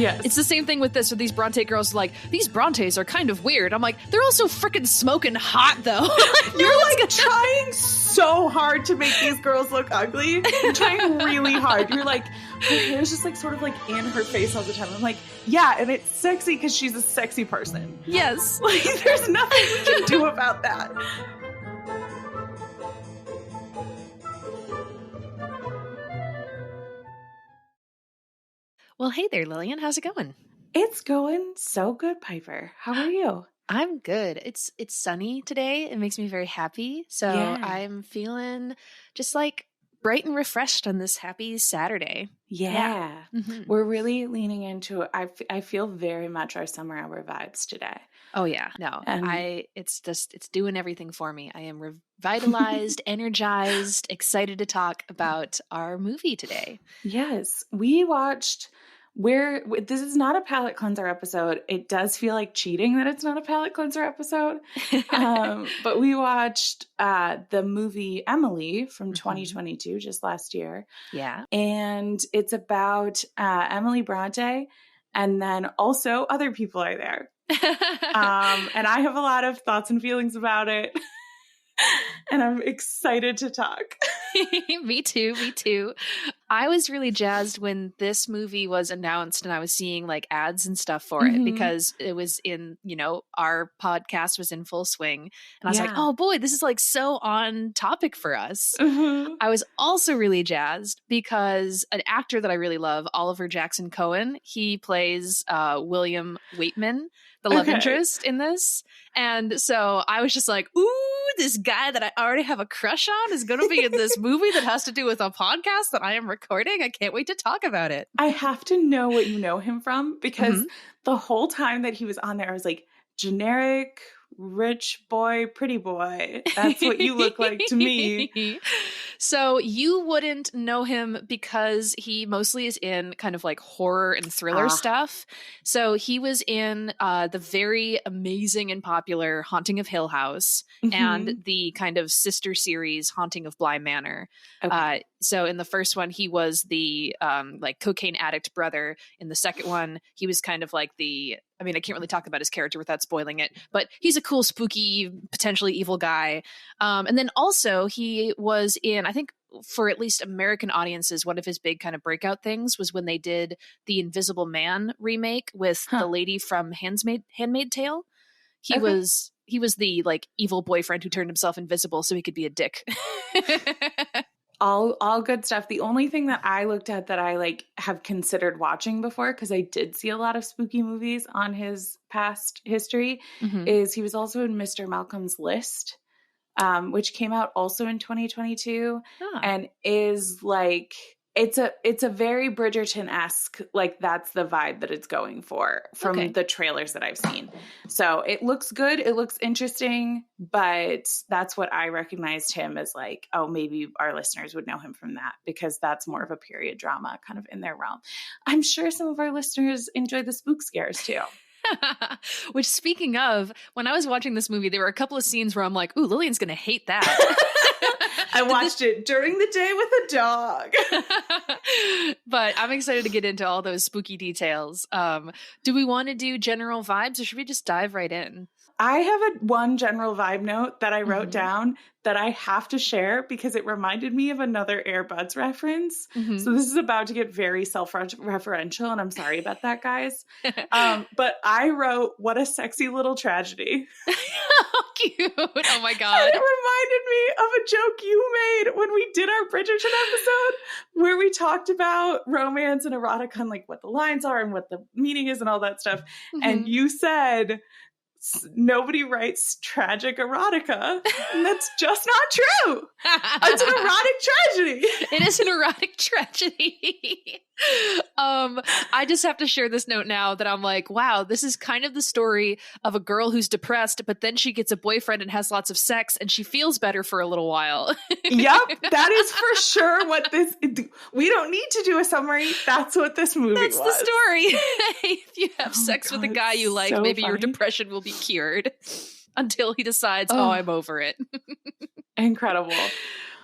Yes. It's the same thing with this, with these Bronte girls. Like, these Brontes are kind of weird. I'm like, they're also freaking smoking hot, though. You're like trying so hard to make these girls look ugly. You're trying really hard. You're like, her hair's just like sort of like in her face all the time. I'm like, yeah, and it's sexy because she's a sexy person. Yes. Like, there's nothing we can do about that. Well, hey there, Lillian. How's it going? It's going so good, Piper. How are you? I'm good. It's sunny today. It makes me very happy. So Yeah. I'm feeling just like bright and refreshed on this happy Saturday. Yeah. Mm-hmm. We're really leaning into it. I feel very much our summer hour vibes today. Oh yeah. No. And it's doing everything for me. I am revitalized, energized, excited to talk about our movie today. yes, we watched this is not a palate cleanser episode. It does feel like cheating that it's not a palate cleanser episode. But we watched the movie Emily from 2022, just last year. Yeah. And it's about Emily Bronte, and then also other people are there. And I have a lot of thoughts and feelings about it. And I'm excited to talk. Me too. I was really jazzed when this movie was announced and I was seeing like ads and stuff for it because it was in, our podcast was in full swing. And I was like, oh boy, this is like so on topic for us. I was also really jazzed because an actor that I really love, Oliver Jackson Cohen, he plays William Waitman, the love interest in this. And so I was just like, ooh, this guy that I already have a crush on is going to be in this movie that has to do with a podcast that I am recording. I can't wait to talk about it. I have to know what you know him from, because the whole time that he was on there, I was like, generic, rich boy, pretty boy. That's what you look like to me. So you wouldn't know him because he mostly is in kind of like horror and thriller stuff. So he was in the very amazing and popular Haunting of Hill House and the kind of sister series Haunting of Bly Manor. Okay. So in the first one, he was the like cocaine addict brother. In the second one, he was kind of like I can't really talk about his character without spoiling it, but he's a cool, spooky, potentially evil guy. And then also he was in, I think for at least American audiences, one of his big kind of breakout things was when they did the Invisible Man remake with the lady from Handmaid's Tale. He was the like evil boyfriend who turned himself invisible so he could be a dick. All good stuff. The only thing that I looked at that I like have considered watching before, because I did see a lot of spooky movies on his past history, is he was also in Mr. Malcolm's List, which came out also in 2022 and is like, it's a very Bridgerton-esque, like that's the vibe that it's going for from the trailers that I've seen. So it looks good. It looks interesting, but that's what I recognized him as, like, oh, maybe our listeners would know him from that because that's more of a period drama kind of in their realm. I'm sure some of our listeners enjoy the spook scares too. Which, speaking of, when I was watching this movie, there were a couple of scenes where I'm like, ooh, Lillian's going to hate that. I watched it during the day with a dog. But I'm excited to get into all those spooky details. Do we want to do general vibes or should we just dive right in? I have one general vibe note that I wrote down that I have to share because it reminded me of another Airbuds reference. So this is about to get very self-referential, and I'm sorry about that, guys. But I wrote, what a sexy little tragedy. How cute. Oh my God. And it reminded me of a joke you made when we did our Bridgerton episode where we talked about romance and erotica and like what the lines are and what the meaning is and all that stuff. And you said, nobody writes tragic erotica. And that's just not true. It's an erotic tragedy. It is an erotic tragedy. I just have to share this note now that I'm like, wow, this is kind of the story of a girl who's depressed, but then she gets a boyfriend and has lots of sex and she feels better for a little while. Yep, that is for sure what this, we don't need to do a summary. That's what this movie was. That's the story. If you have sex with a guy you like, so maybe funny. your depression will be cured until he decides, oh, I'm over it. Incredible.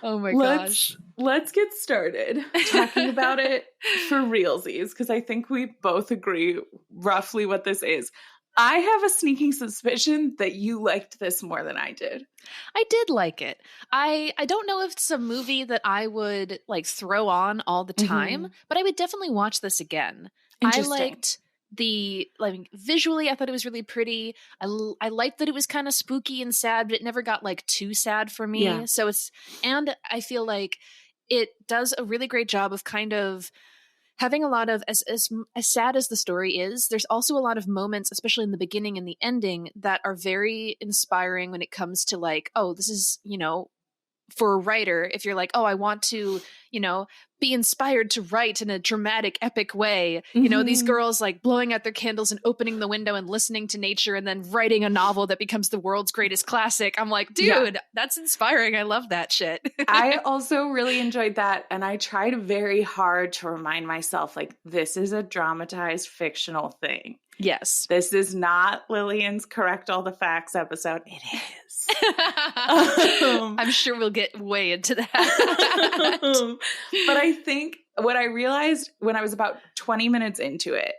Oh my gosh. Let's get started talking about it for realsies, because I think we both agree roughly what this is. I have a sneaking suspicion that you liked this more than I did. I did like it. I don't know if it's a movie that I would like throw on all the time, but I would definitely watch this again. I liked visually, I thought it was really pretty. I liked that it was kind of spooky and sad, but it never got like too sad for me. Yeah. So and I feel like it does a really great job of kind of having a lot of, as sad as the story is, there's also a lot of moments, especially in the beginning and the ending, that are very inspiring when it comes to like, oh, this is, for a writer, if you're like, oh, I want to, be inspired to write in a dramatic, epic way, these girls like blowing out their candles and opening the window and listening to nature and then writing a novel that becomes the world's greatest classic. I'm like, dude, that's inspiring. I love that shit. I also really enjoyed that. And I tried very hard to remind myself, like, this is a dramatized fictional thing. Yes. This is not Lillian's Correct All the Facts episode. It is. I'm sure we'll get way into that. But I think what I realized when I was about 20 minutes into it,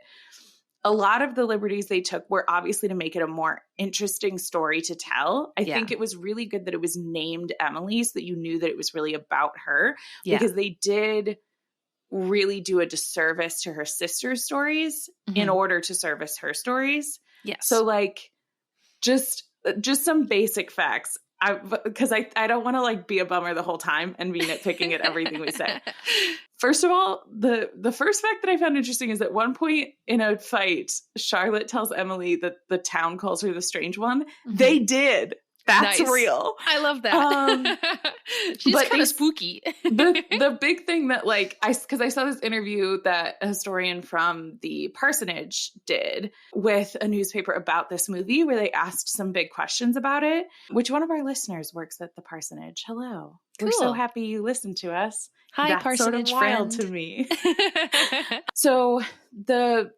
a lot of the liberties they took were obviously to make it a more interesting story to tell. I think it was really good that it was named Emily so that you knew that it was really about her, because they did really do a disservice to her sister's stories in order to service her stories. Yes. So like just some basic facts. Because I don't want to like be a bummer the whole time and be nitpicking at everything we say. First of all, the first fact that I found interesting is at one point in a fight, Charlotte tells Emily that the town calls her the strange one. They did. That's nice. Real. I love that. She's kind of spooky. the big thing that like because I saw this interview that a historian from the parsonage did with a newspaper about this movie where they asked some big questions about it. Which one of our listeners works at the parsonage? Hello. Cool. We're so happy you listen to us. Hi, That's parsonage sort of wild friend. to me. So the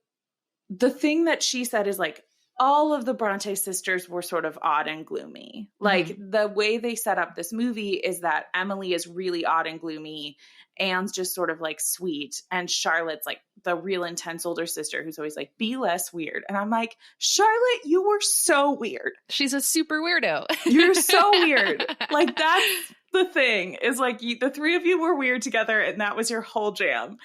thing that she said is like, all of the Bronte sisters were sort of odd and gloomy. Like the way they set up this movie is that Emily is really odd and gloomy. Anne's just sort of like sweet. And Charlotte's like the real intense older sister who's always like, be less weird. And I'm like, Charlotte, you were so weird. She's a super weirdo. You're so weird. Like that's the thing is like the three of you were weird together and that was your whole jam.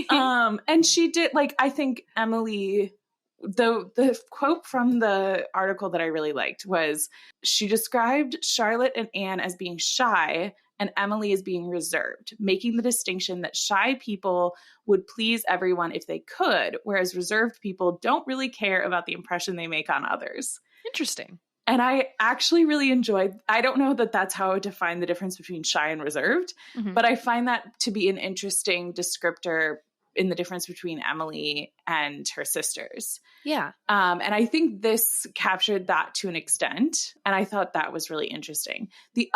And she did like, I think Emily... The quote from the article that I really liked was she described Charlotte and Anne as being shy and Emily as being reserved, making the distinction that shy people would please everyone if they could, whereas reserved people don't really care about the impression they make on others. Interesting. And I actually really enjoyed, I don't know that that's how I would define the difference between shy and reserved, but I find that to be an interesting descriptor in the difference between Emily and her sisters. Yeah. And I think this captured that to an extent. And I thought that was really interesting. The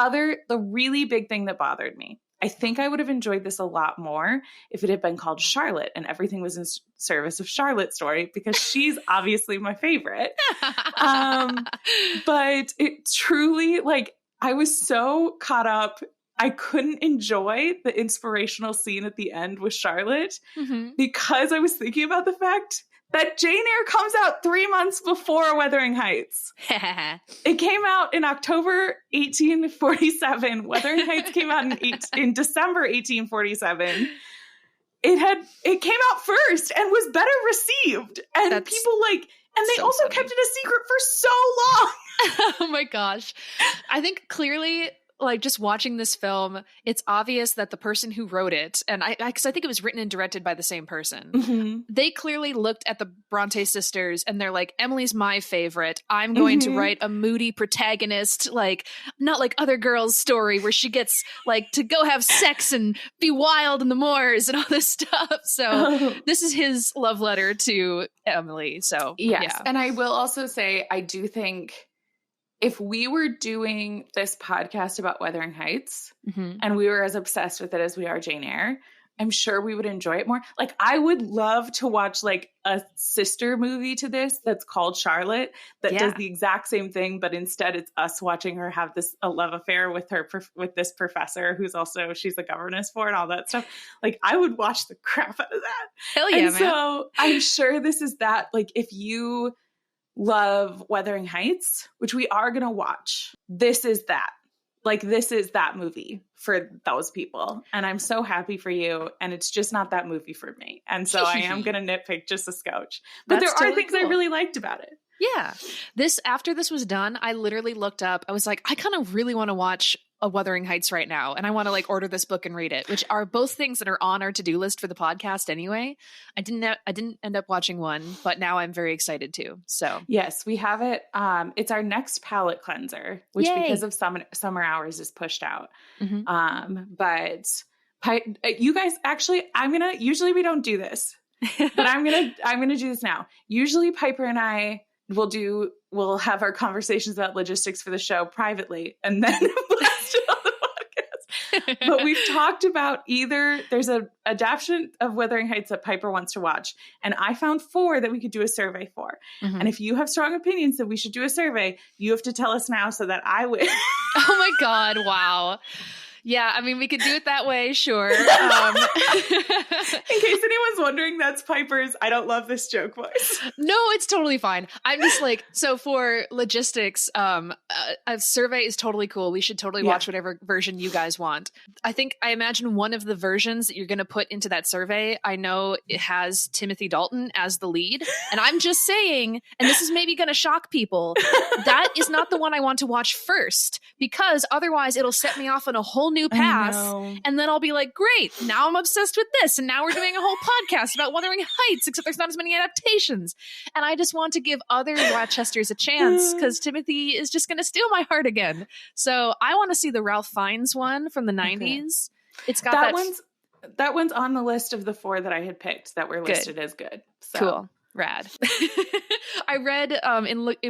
really big thing that bothered me, I think I would have enjoyed this a lot more if it had been called Charlotte and everything was in service of Charlotte's story, because she's obviously my favorite. But it truly, like, I was so caught up. I couldn't enjoy the inspirational scene at the end with Charlotte because I was thinking about the fact that Jane Eyre comes out 3 months before Wuthering Heights. It came out in October 1847. Wuthering Heights came out in December 1847. It came out first and was better received. And people like, and they also kept it a secret for so long. Oh my gosh. I think clearly, like, just watching this film, it's obvious that the person who wrote it, and because I think it was written and directed by the same person, they clearly looked at the Bronte sisters and they're like, Emily's my favorite. I'm going to write a moody protagonist, like, not like other girls' story where she gets like to go have sex and be wild in the moors and all this stuff. So this is his love letter to Emily. So yes. Yeah. And I will also say, I do think if we were doing this podcast about Wuthering Heights and we were as obsessed with it as we are Jane Eyre, I'm sure we would enjoy it more. Like, I would love to watch like a sister movie to this that's called Charlotte that does the exact same thing, but instead it's us watching her have a love affair with this professor who's also, she's a governess for and all that stuff. Like, I would watch the crap out of that. Hell yeah, man. So I'm sure this is that. Like, if you love Wuthering Heights, which we are going to watch, this is that. Like, this is that movie for those people. And I'm so happy for you. And it's just not that movie for me. And so I am going to nitpick just a scotch. But there are things I really liked about it. Yeah. After this was done, I literally looked up. I was like, I kind of really want to watch a Wuthering Heights right now. And I want to like order this book and read it, which are both things that are on our to-do list for the podcast anyway. I didn't end up watching one, but now I'm very excited to. So yes, we have it. It's our next palate cleanser, which because of summer hours is pushed out. But you guys, actually, usually we don't do this, but I'm going to do this now. Usually Piper and I we'll have our conversations about logistics for the show privately, and then we'll post it on the podcast. But we've talked about either there's an adaptation of Wuthering Heights that Piper wants to watch, and I found 4 that we could do a survey for. And if you have strong opinions that we should do a survey, you have to tell us now so that I win. Oh my God. Wow. Yeah, I mean, we could do it that way, sure. In case anyone's wondering, that's Piper's I don't love this joke voice. No, it's totally fine. I'm just like, so for logistics, a survey is totally cool. We should totally watch whatever version you guys want. I imagine one of the versions that you're going to put into that survey, I know it has Timothy Dalton as the lead. And I'm just saying, and this is maybe going to shock people, that is not the one I want to watch first, because otherwise it'll set me off on a whole new path, and then I'll be like, great, now I'm obsessed with this, and now we're doing a whole podcast about Wuthering Heights, except there's not as many adaptations. And I just want to give other Rochesters a chance, because Timothy is just going to steal my heart again. So I want to see the Ralph Fiennes one from the 90s. It's got that one's on the list of the 4 that I had picked that were listed as good. So. Cool. Rad. I read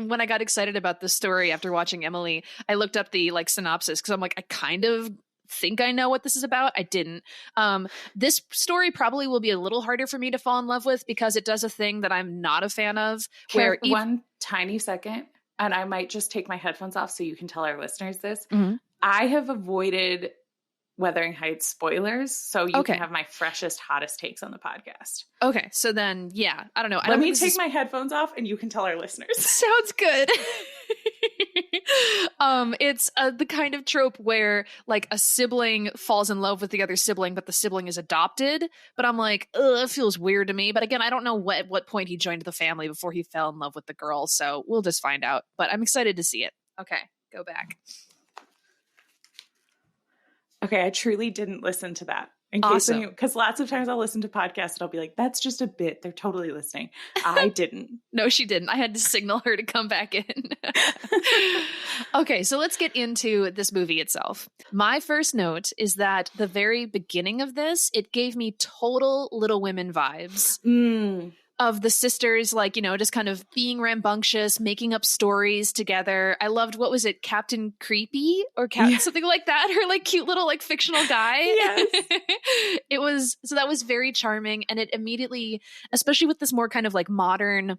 when I got excited about the story after watching Emily, I looked up the like synopsis, because I'm like, I kind of think I know what this is about. I didn't. This story probably will be a little harder for me to fall in love with, because it does a thing that I'm not a fan of. One tiny second, and I might just take my headphones off so you can tell our listeners this. I have avoided Wuthering Heights spoilers, so you can have my freshest, hottest takes on the podcast. Okay, so then, yeah, I don't know. Let me take my headphones off, and you can tell our listeners. Sounds good. It's the kind of trope where like a sibling falls in love with the other sibling, but the sibling is adopted. But I'm like, it feels weird to me. But again, I don't know what point he joined the family before he fell in love with the girl, so we'll just find out. But I'm excited to see it. Okay, go back. Okay, I truly didn't listen to that. Awesome. Because lots of times I'll listen to podcasts and I'll be like, that's just a bit. They're totally listening. I didn't. No, she didn't. I had to signal her to come back in. Okay, so let's get into this movie itself. My first note is that the very beginning of this, it gave me total Little Women vibes. Of the sisters, like, just kind of being rambunctious, making up stories together. I loved, what was it, Captain Creepy or something like that? Her like cute little like fictional guy. Yes. That was very charming. And it immediately, especially with this more kind of like modern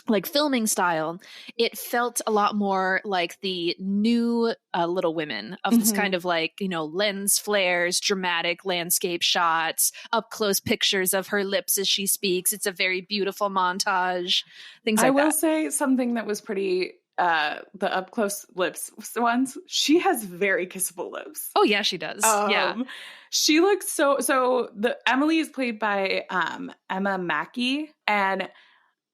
like filming style, it felt a lot more like the new Little Women of this kind of like, lens flares, dramatic landscape shots, up close pictures of her lips as she speaks. It's a very beautiful montage, things like that. I will say something that was pretty, the up close lips ones, she has very kissable lips. Oh yeah, she does. Yeah. She looks so the Emily is played by Emma Mackey, and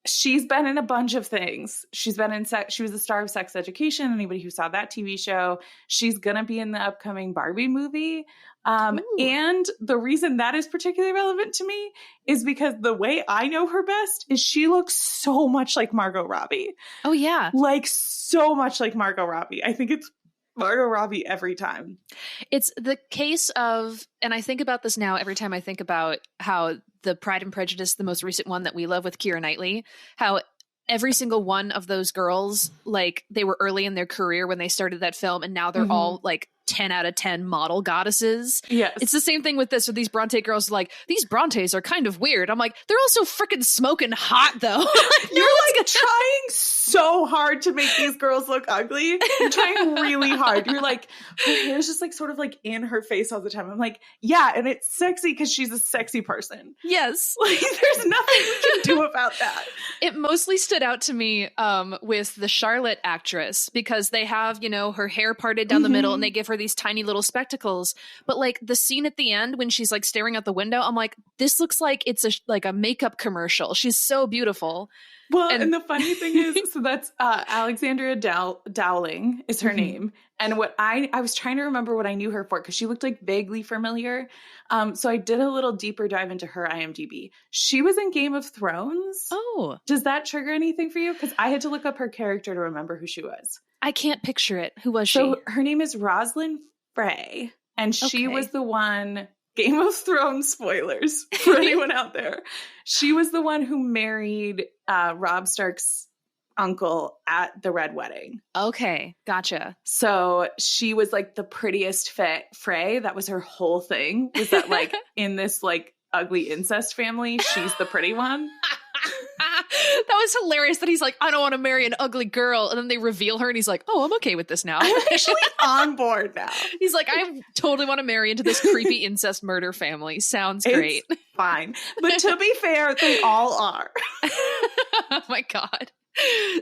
she's been in a bunch of things. She's been in she was the star of Sex Education. Anybody who saw that TV show, she's going to be in the upcoming Barbie movie. And the reason that is particularly relevant to me is because the way I know her best is she looks so much like Margot Robbie. Oh yeah. Like so much like Margot Robbie. I think it's Margot Robbie every time. It's the case of, and I think about this now every time I think about how the Pride and Prejudice, the most recent one that we love with Keira Knightley, how every single one of those girls, like they were early in their career when they started that film, and now they're all like 10 out of 10 model goddesses. Yes. It's the same thing with this, with these Bronte girls. Like, these Brontes are kind of weird. I'm like, they're also freaking smoking hot, though. You're like trying so hard to make these girls look ugly. You're trying really hard. You're like, her hair's just like sort of like in her face all the time. I'm like, yeah, and it's sexy because she's a sexy person. Yes. Like, there's nothing we can do about that. It mostly stood out to me with the Charlotte actress, because they have, you know, her hair parted down the middle and they give her these tiny little spectacles. But like the scene at the end when she's like staring out the window, I'm like, this looks like it's like a makeup commercial. She's so beautiful. Well, and the funny thing is, so that's Alexandria Dowling is her name. And what I was trying to remember what I knew her for, because she looked like vaguely familiar. So I did a little deeper dive into her IMDb. She was in Game of Thrones. Oh. Does that trigger anything for you? Because I had to look up her character to remember who she was. I can't picture it. Who was she? So her name is Rosalind Frey. And she was the one... Game of Thrones spoilers for anyone out there. She was the one who married Robb Stark's uncle at the Red Wedding. Okay, gotcha. So she was like the prettiest Frey. That was her whole thing, was that like in this like ugly incest family, she's the pretty one. That was hilarious that he's like, I don't want to marry an ugly girl. And then they reveal her and he's like, oh, I'm okay with this now. I'm actually on board now. He's like, I totally want to marry into this creepy incest murder family. Sounds great. It's fine. But to be fair, they all are. Oh my God.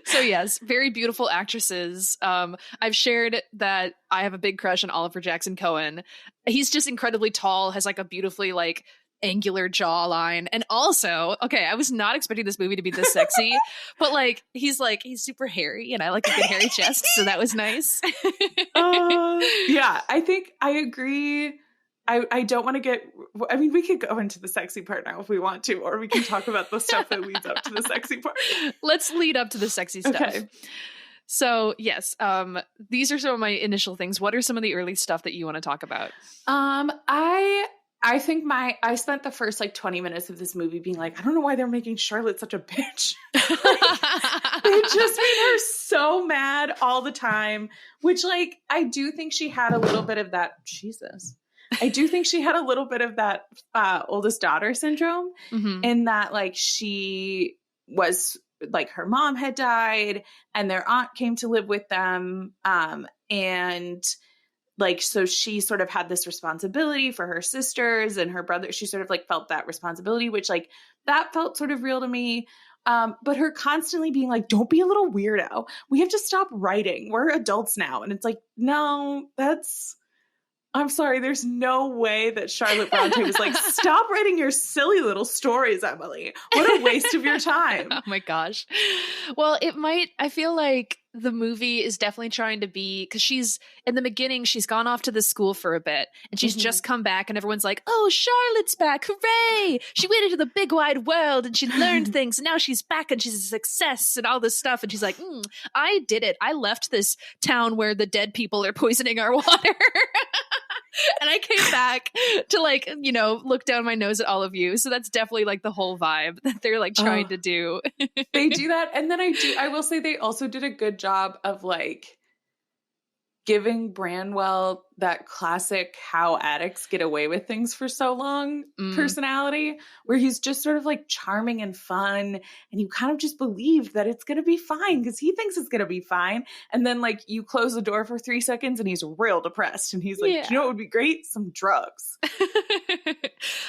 So yes, very beautiful actresses. I've shared that I have a big crush on Oliver Jackson Cohen. He's just incredibly tall, has like a beautifully like angular jawline, and also, okay, I was not expecting this movie to be this sexy, but like he's super hairy, and I like a good hairy chest, so that was nice. Yeah, I think I agree. I don't want to get, I mean, we could go into the sexy part now if we want to, or we can talk about the stuff that leads up to the sexy part. Let's lead up to the sexy stuff. Okay. So yes, these are some of my initial things. What are some of the early stuff that you want to talk about? I think I spent the first like 20 minutes of this movie being like, I don't know why they're making Charlotte such a bitch. They just made her so mad all the time, which like, I do think she had a little bit of that, I do think she had a little bit of that oldest daughter syndrome, in that like she was like, her mom had died and their aunt came to live with them. And like, so she sort of had this responsibility for her sisters and her brother. She sort of like felt that responsibility, which like that felt sort of real to me. But her constantly being like, don't be a little weirdo. We have to stop writing. We're adults now. And it's like, no, I'm sorry. There's no way that Charlotte Bronte was like, stop writing your silly little stories, Emily. What a waste of your time. Oh my gosh. Well, I feel like the movie is definitely trying to be, because she's in the beginning, she's gone off to the school for a bit and she's just come back and everyone's like, oh, Charlotte's back. Hooray. She went into the big wide world and she learned things. And now she's back and she's a success and all this stuff. And she's like, I did it. I left this town where the dead people are poisoning our water. And I came back to like, you know, look down my nose at all of you. So that's definitely like the whole vibe that they're like trying to do. They do that. And then I will say they also did a good job of like giving Branwell that classic how addicts get away with things for so long personality, where he's just sort of like charming and fun. And you kind of just believe that it's going to be fine because he thinks it's going to be fine. And then like you close the door for 3 seconds and he's real depressed. And he's like, you know what would be great? Some drugs.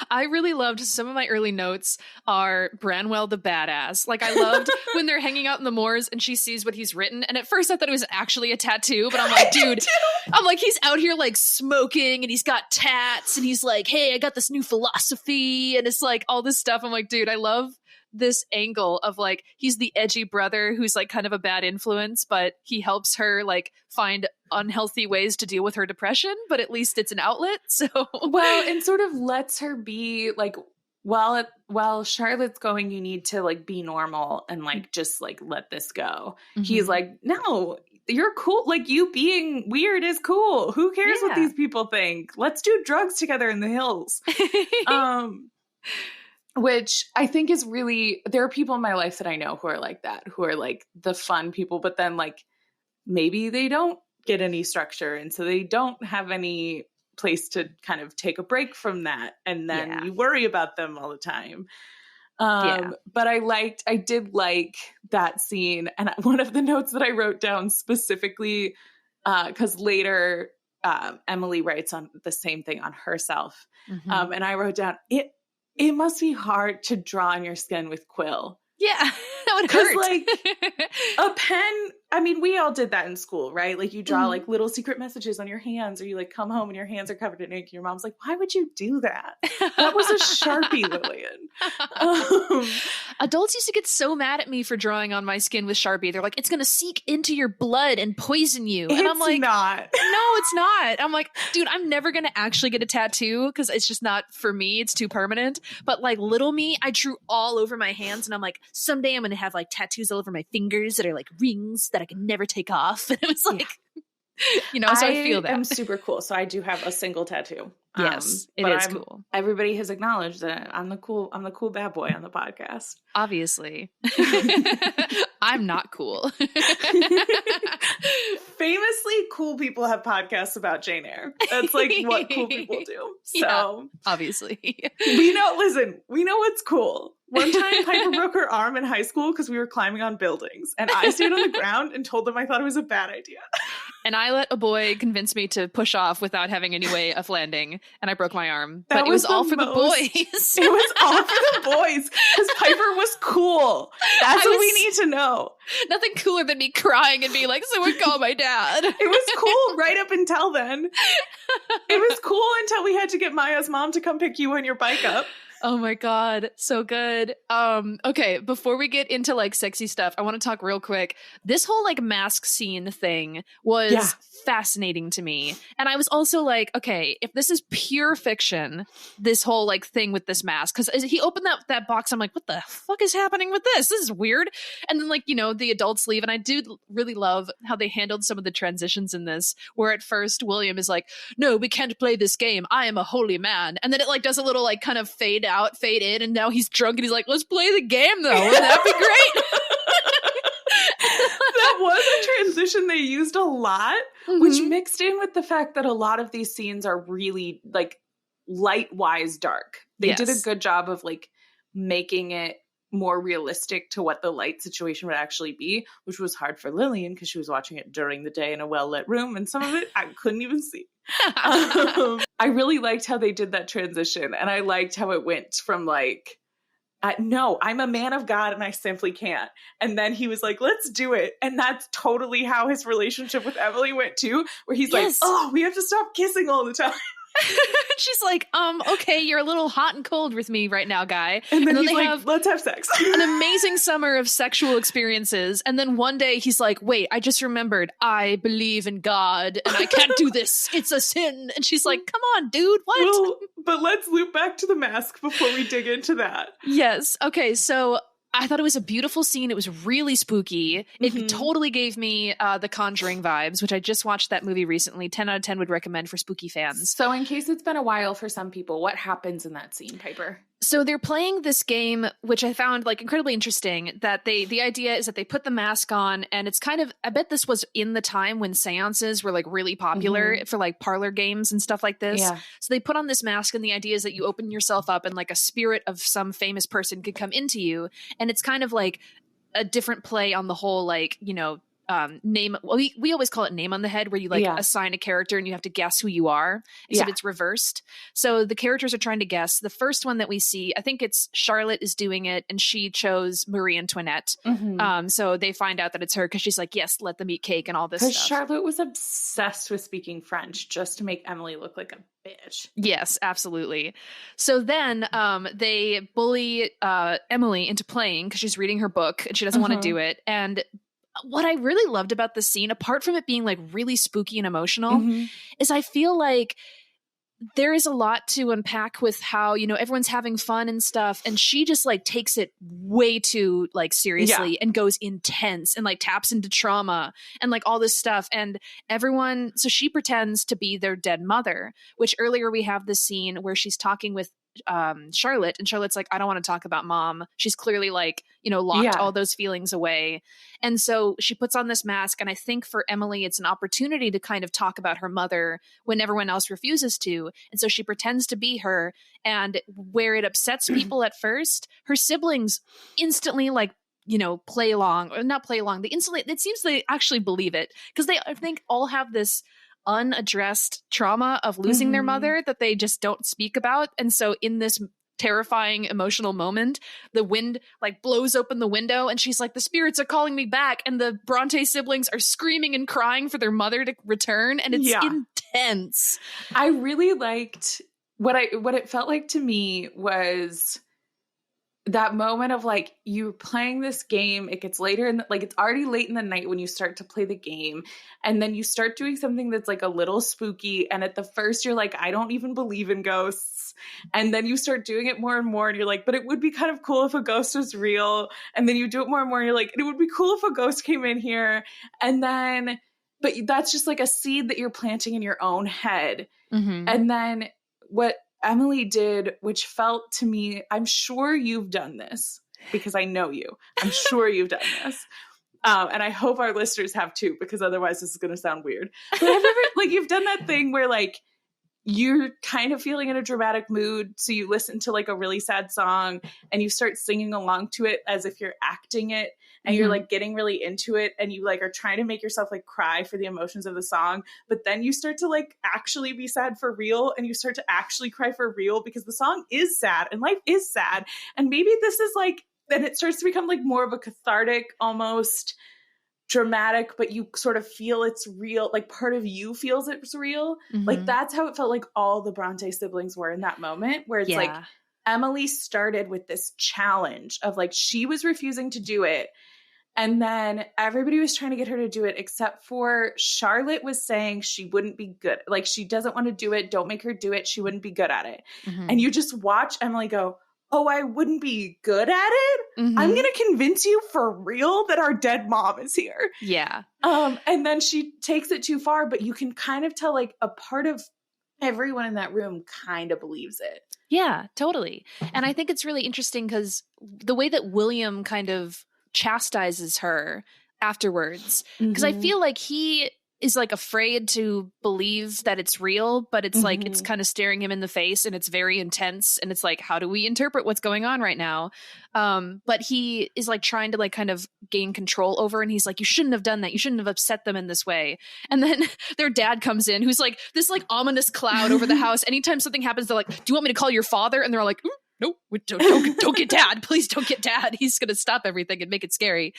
I really loved, some of my early notes are Branwell the badass. Like I loved when they're hanging out in the moors and she sees what he's written. And at first I thought it was actually a tattoo, but I'm like, dude, I'm like, he's out here like smoking and he's got tats and he's like, hey, I got this new philosophy and it's like all this stuff. I'm like, dude, I love this angle of like, he's the edgy brother who's like kind of a bad influence, but he helps her like find unhealthy ways to deal with her depression, but at least it's an outlet. So well, and sort of lets her be like, while Charlotte's going, you need to like be normal and like just like let this go. He's like, no, you're cool. Like you being weird is cool. Who cares what these people think? Let's do drugs together in the hills. Which I think is really, there are people in my life that I know who are like that, who are like the fun people, but then like maybe they don't get any structure. And so they don't have any place to kind of take a break from that. And then you worry about them all the time. But I did like that scene. And one of the notes that I wrote down specifically, because later Emily writes on the same thing on herself. And I wrote down, it must be hard to draw on your skin with quill. Yeah, that would hurt. Like a pen, I mean, we all did that in school, right? Like you draw like little secret messages on your hands, or you like come home and your hands are covered in ink. Your mom's like, why would you do that? That was a Sharpie, Lillian. Adults used to get so mad at me for drawing on my skin with Sharpie. They're like, it's going to seep into your blood and poison you. And I'm like, not. No, it's not. I'm like, dude, I'm never going to actually get a tattoo because it's just not for me. It's too permanent. But like little me, I drew all over my hands, and I'm like, someday I'm going to have like tattoos all over my fingers that are like rings that I can never take off. And it was like, you know, so I feel that. I'm super cool. So I do have a single tattoo. Yes, it is cool. Everybody has acknowledged that I'm the cool bad boy on the podcast. Obviously. I'm not cool. Famously, cool people have podcasts about Jane Eyre. That's like what cool people do. So yeah, obviously. we know what's cool. One time Piper broke her arm in high school because we were climbing on buildings, and I stayed on the ground and told them I thought it was a bad idea. And I let a boy convince me to push off without having any way of landing, and I broke my arm. But it was all for the boys. It was all for the boys because Piper was cool. That's what we need to know. Nothing cooler than me crying and being like, someone call my dad. It was cool right up until then. It was cool until we had to get Maya's mom to come pick you and your bike up. Oh my God. So good. Okay. Before we get into like sexy stuff, I want to talk real quick. This whole like mask scene thing was fascinating to me. And I was also like, okay, if this is pure fiction, this whole like thing with this mask, because he opened that box, I'm like, what the fuck is happening with this? This is weird. And then like, you know, the adults leave. And I do really love how they handled some of the transitions in this, where at first William is like, no, we can't play this game. I am a holy man. And then it like does a little like kind of fade out, fade in, and now he's drunk and he's like, let's play the game though. Wouldn't that be great? That was a transition they used a lot, which mixed in with the fact that a lot of these scenes are really like light-wise dark. They did a good job of like making it more realistic to what the light situation would actually be, which was hard for Lillian because she was watching it during the day in a well-lit room, and some of it I couldn't even see. I really liked how they did that transition, and I liked how it went from like, no, I'm a man of God and I simply can't. And then he was like, let's do it. And that's totally how his relationship with Emily went too, where he's like, oh, we have to stop kissing all the time. She's like, okay, you're a little hot and cold with me right now, guy. And then he's like, let's have sex. An amazing summer of sexual experiences. And then one day he's like, wait, I just remembered, I believe in God and I can't do this. It's a sin. And she's like, come on, dude, what? Well, but let's loop back to the mask before we dig into that. Yes. Okay, so I thought it was a beautiful scene. It was really spooky. It totally gave me the Conjuring vibes, which I just watched that movie recently. 10 out of 10 would recommend for spooky fans. So in case it's been a while for some people, what happens in that scene, Piper? So they're playing this game, which I found like incredibly interesting, that the idea is that they put the mask on, and it's kind of, I bet this was in the time when seances were like really popular for like parlor games and stuff like this. Yeah. So they put on this mask, and the idea is that you open yourself up and like a spirit of some famous person could come into you. And it's kind of like a different play on the whole, like, you know, name. Well, we always call it name on the head, where you like assign a character and you have to guess who you are, except it's reversed. So the characters are trying to guess. The first one that we see, I think it's Charlotte is doing it, and she chose Marie Antoinette. So they find out that it's her because she's like, yes, let them eat cake and all this stuff. Because Charlotte was obsessed with speaking French just to make Emily look like a bitch. Yes, absolutely. So then they bully Emily into playing because she's reading her book and she doesn't want to do it. And what I really loved about the scene, apart from it being like really spooky and emotional, is I feel like there is a lot to unpack with how, you know, everyone's having fun and stuff. And she just like takes it way too like seriously and goes intense and like taps into trauma and like all this stuff. And everyone, so she pretends to be their dead mother, which earlier we have this scene where she's talking with Charlotte, and Charlotte's like, I don't want to talk about mom. She's clearly like, locked all those feelings away. And so she puts on this mask. And I think for Emily, it's an opportunity to kind of talk about her mother when everyone else refuses to. And so she pretends to be her. And where it upsets people at first, her siblings instantly like, play along, or not play along. It seems they actually believe it, because they, I think, all have this unaddressed trauma of losing their mother that they just don't speak about. And so in this terrifying emotional moment, the wind like blows open the window and she's like, the spirits are calling me back, and the Bronte siblings are screaming and crying for their mother to return, and it's intense. I really liked what it felt like to me was that moment of like, you're playing this game, it gets later in like it's already late in the night when you start to play the game, and then you start doing something that's like a little spooky, and at the first you're like, I don't even believe in ghosts, and then you start doing it more and more and you're like, but it would be kind of cool if a ghost was real, and then you do it more and more and you're like, it would be cool if a ghost came in here, and then but that's just like a seed that you're planting in your own head. And then what Emily did, which felt to me, I'm sure you've done this because I know you. I'm sure you've done this. And I hope our listeners have too, because otherwise this is going to sound weird. But have you ever, like, you've done that thing where like you're kind of feeling in a dramatic mood, so you listen to like a really sad song and you start singing along to it as if you're acting it, and you're like getting really into it, and you like are trying to make yourself like cry for the emotions of the song, but then you start to like actually be sad for real, and you start to actually cry for real because the song is sad and life is sad, and maybe this is like, then it starts to become like more of a cathartic, almost dramatic, but you sort of feel it's real, like part of you feels it's real. Like that's how it felt like all the Bronte siblings were in that moment, where it's like Emily started with this challenge of like, she was refusing to do it, and then everybody was trying to get her to do it, except for Charlotte was saying she wouldn't be good, like she doesn't want to do it, don't make her do it, she wouldn't be good at it. And you just watch Emily go, oh, I wouldn't be good at it? I'm going to convince you for real that our dead mom is here. Yeah. And then she takes it too far, but you can kind of tell like a part of everyone in that room kind of believes it. Yeah, totally. And I think it's really interesting because the way that William kind of chastises her afterwards, because I feel like he is like afraid to believe that it's real, but it's like it's kind of staring him in the face, and it's very intense, and it's like, how do we interpret what's going on right now? But he is like trying to like kind of gain control over, and he's like, you shouldn't have done that, you shouldn't have upset them in this way. And then their dad comes in, who's like this like ominous cloud over the house. Anytime something happens, they're like, do you want me to call your father? And they're all like, no, don't get dad, please don't get dad, he's gonna stop everything and make it scary.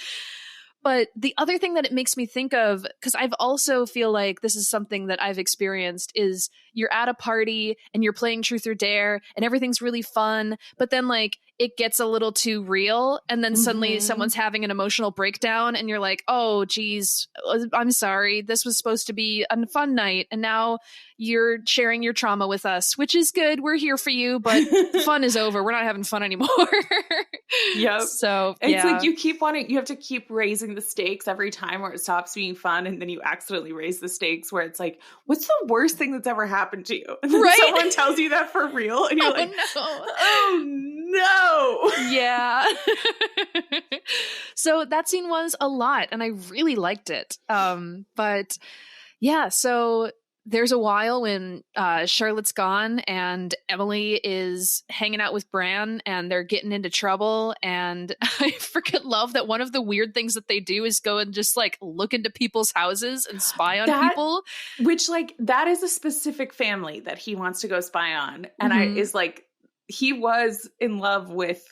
But the other thing that it makes me think of, because I've also feel like this is something that I've experienced, is you're at a party and you're playing Truth or Dare and everything's really fun, but then like it gets a little too real, and then suddenly someone's having an emotional breakdown and you're like, oh geez, I'm sorry, this was supposed to be a fun night and now you're sharing your trauma with us, which is good, we're here for you, but the fun is over, we're not having fun anymore. Yep. So it's like you have to keep raising the stakes every time, or it stops being fun, and then you accidentally raise the stakes where it's like, what's the worst thing that's ever happened to you? And then someone tells you that for real, and you're like, no. Oh no. Yeah. So that scene was a lot, and I really liked it. But yeah, so there's a while when Charlotte's gone and Emily is hanging out with Bran, and they're getting into trouble. And I freaking love that one of the weird things that they do is go and just like look into people's houses and spy on people. Which like, that is a specific family that he wants to go spy on. And is like, he was in love with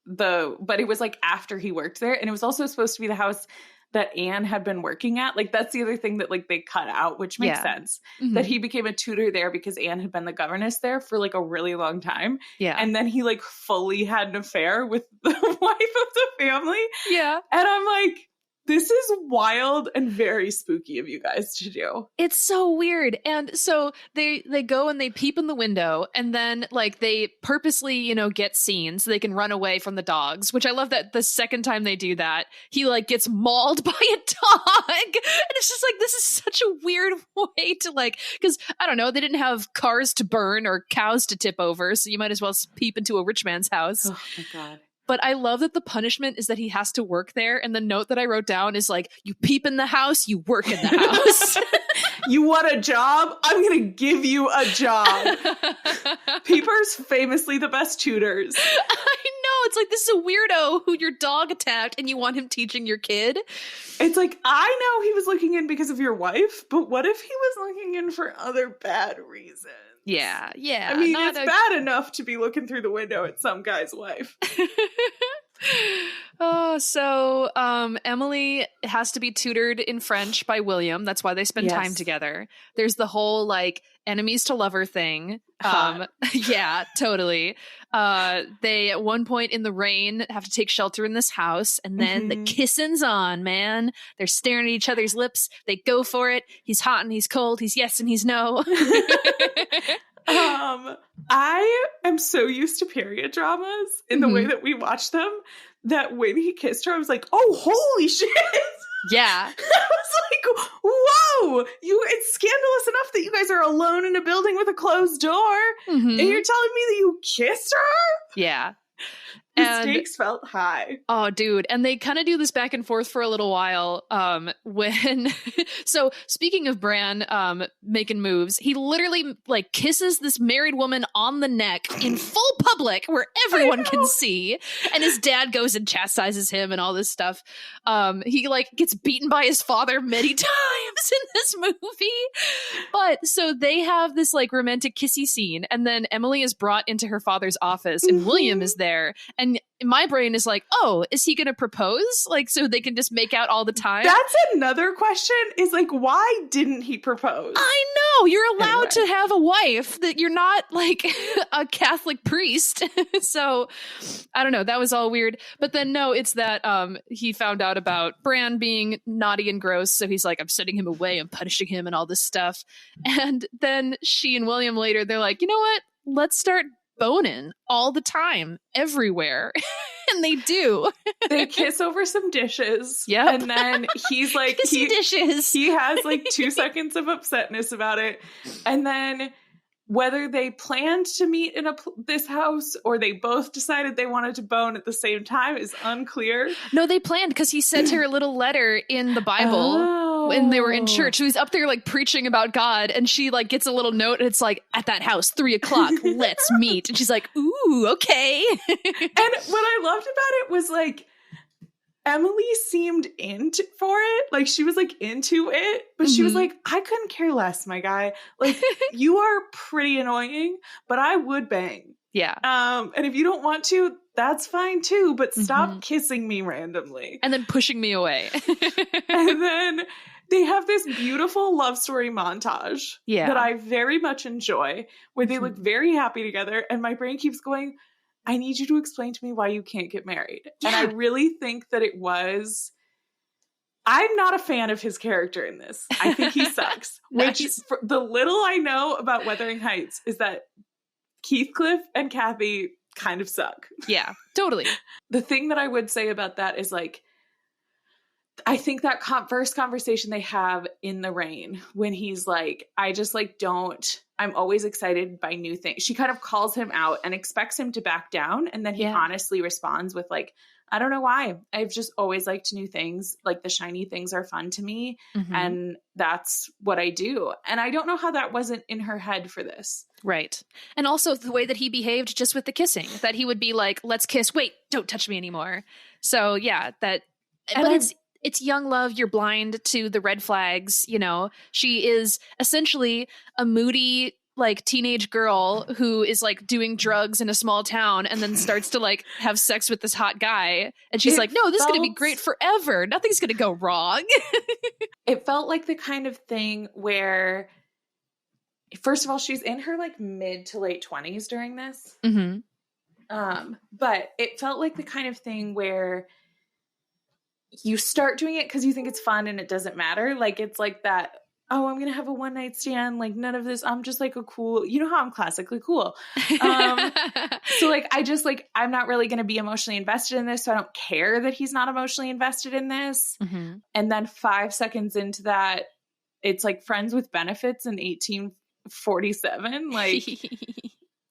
but it was like after he worked there. And it was also supposed to be the house that Anne had been working at. Like, that's the other thing that like they cut out, which makes sense. That he became a tutor there because Anne had been the governess there for like a really long time. Yeah. And then he like fully had an affair with the wife of the family. Yeah. And I'm like, This is wild and very spooky of you guys to do. It's so weird. And so they go and they peep in the window, and then like they purposely, you know, get seen so they can run away from the dogs, which I love that the second time they do that, he like gets mauled by a dog. And it's just like, this is such a weird way to like, because I don't know, they didn't have cars to burn or cows to tip over, so you might as well peep into a rich man's house. Oh my God. But I love that the punishment is that he has to work there. And the note that I wrote down is like, you peep in the house, you work in the house. You want a job? I'm going to give you a job. Peepers, famously the best tutors. I know. It's like, this is a weirdo who your dog attacked and you want him teaching your kid. It's like, I know he was looking in because of your wife, but what if he was looking in for other bad reasons? Yeah. I mean, it's bad enough to be looking through the window at some guy's wife. So Emily has to be tutored in French by William. That's why they spend time together. There's the whole like enemies to lover thing. Yeah, totally. They at one point in the rain have to take shelter in this house, and then the kissing's on, man. They're staring at each other's lips. They go for it. He's hot and he's cold. He's yes and he's no. I am so used to period dramas in the way that we watch them that when he kissed her, I was like, oh, holy shit. Yeah. I was like, whoa, it's scandalous enough that you guys are alone in a building with a closed door. And you're telling me that you kissed her? Yeah. The stakes felt high. Oh, dude. And they kind of do this back and forth for a little while. So speaking of Bran making moves, he literally like kisses this married woman on the neck in full public where everyone can see. And his dad goes and chastises him and all this stuff. He like gets beaten by his father many times in this movie. But so they have this like romantic kissy scene. And then Emily is brought into her father's office and William is there. And my brain is like, oh, is he going to propose? Like, so they can just make out all the time? That's another question is like, why didn't he propose? I know. You're allowed to have a wife, that you're not like a Catholic priest. So I don't know. That was all weird. But then no, it's that he found out about Bran being naughty and gross. So he's like, I'm sending him away. I'm punishing him and all this stuff. And then she and William later, they're like, you know what? Let's start boning all the time, everywhere. And they do. They kiss over some dishes. Yeah. And then he's like, dishes. He has like 2 seconds of upsetness about it. And then whether they planned to meet in this house or they both decided they wanted to bone at the same time is unclear. No, they planned because he sent her a little letter in the Bible when they were in church. So he's up there like preaching about God, and she like gets a little note and it's like, at that house, 3:00, let's meet. And she's like, ooh, okay. And what I loved about it was like, Emily seemed for it. Like, she was like into it, but she was like, I couldn't care less, my guy. Like, you are pretty annoying, but I would bang. Yeah. And if you don't want to, that's fine too, but stop kissing me randomly. And then pushing me away. And then they have this beautiful love story montage that I very much enjoy, where they look very happy together. And my brain keeps going, I need you to explain to me why you can't get married. Yeah. And I really think that I'm not a fan of his character in this. I think he sucks. Nice. Which, for the little I know about Wuthering Heights, is that Heathcliff and Kathy kind of suck. Yeah, totally. The thing that I would say about that is like, I think that first conversation they have in the rain when he's like, I just like I'm always excited by new things. She kind of calls him out and expects him to back down. And then he honestly responds with like, I don't know why. I've just always liked new things. Like the shiny things are fun to me. And that's what I do. And I don't know how that wasn't in her head for this. Right. And also the way that he behaved just with the kissing, that he would be like, let's kiss. Wait, don't touch me anymore. So yeah, but it's young love. You're blind to the red flags. You know, she is essentially a moody, like teenage girl who is like doing drugs in a small town and then starts to like have sex with this hot guy. And she's like, no, this is going to be great forever. Nothing's going to go wrong. It felt like the kind of thing where, first of all, she's in her like mid to late 20s during this. But it felt like the kind of thing where you start doing it because you think it's fun and it doesn't matter. Like, it's like that, oh, I'm going to have a one night stand. Like, none of this. I'm just like a cool, you know how I'm classically cool. So like, I'm not really going to be emotionally invested in this. So I don't care that he's not emotionally invested in this. Mm-hmm. And then 5 seconds into that, it's like Friends with Benefits in 1847. Like,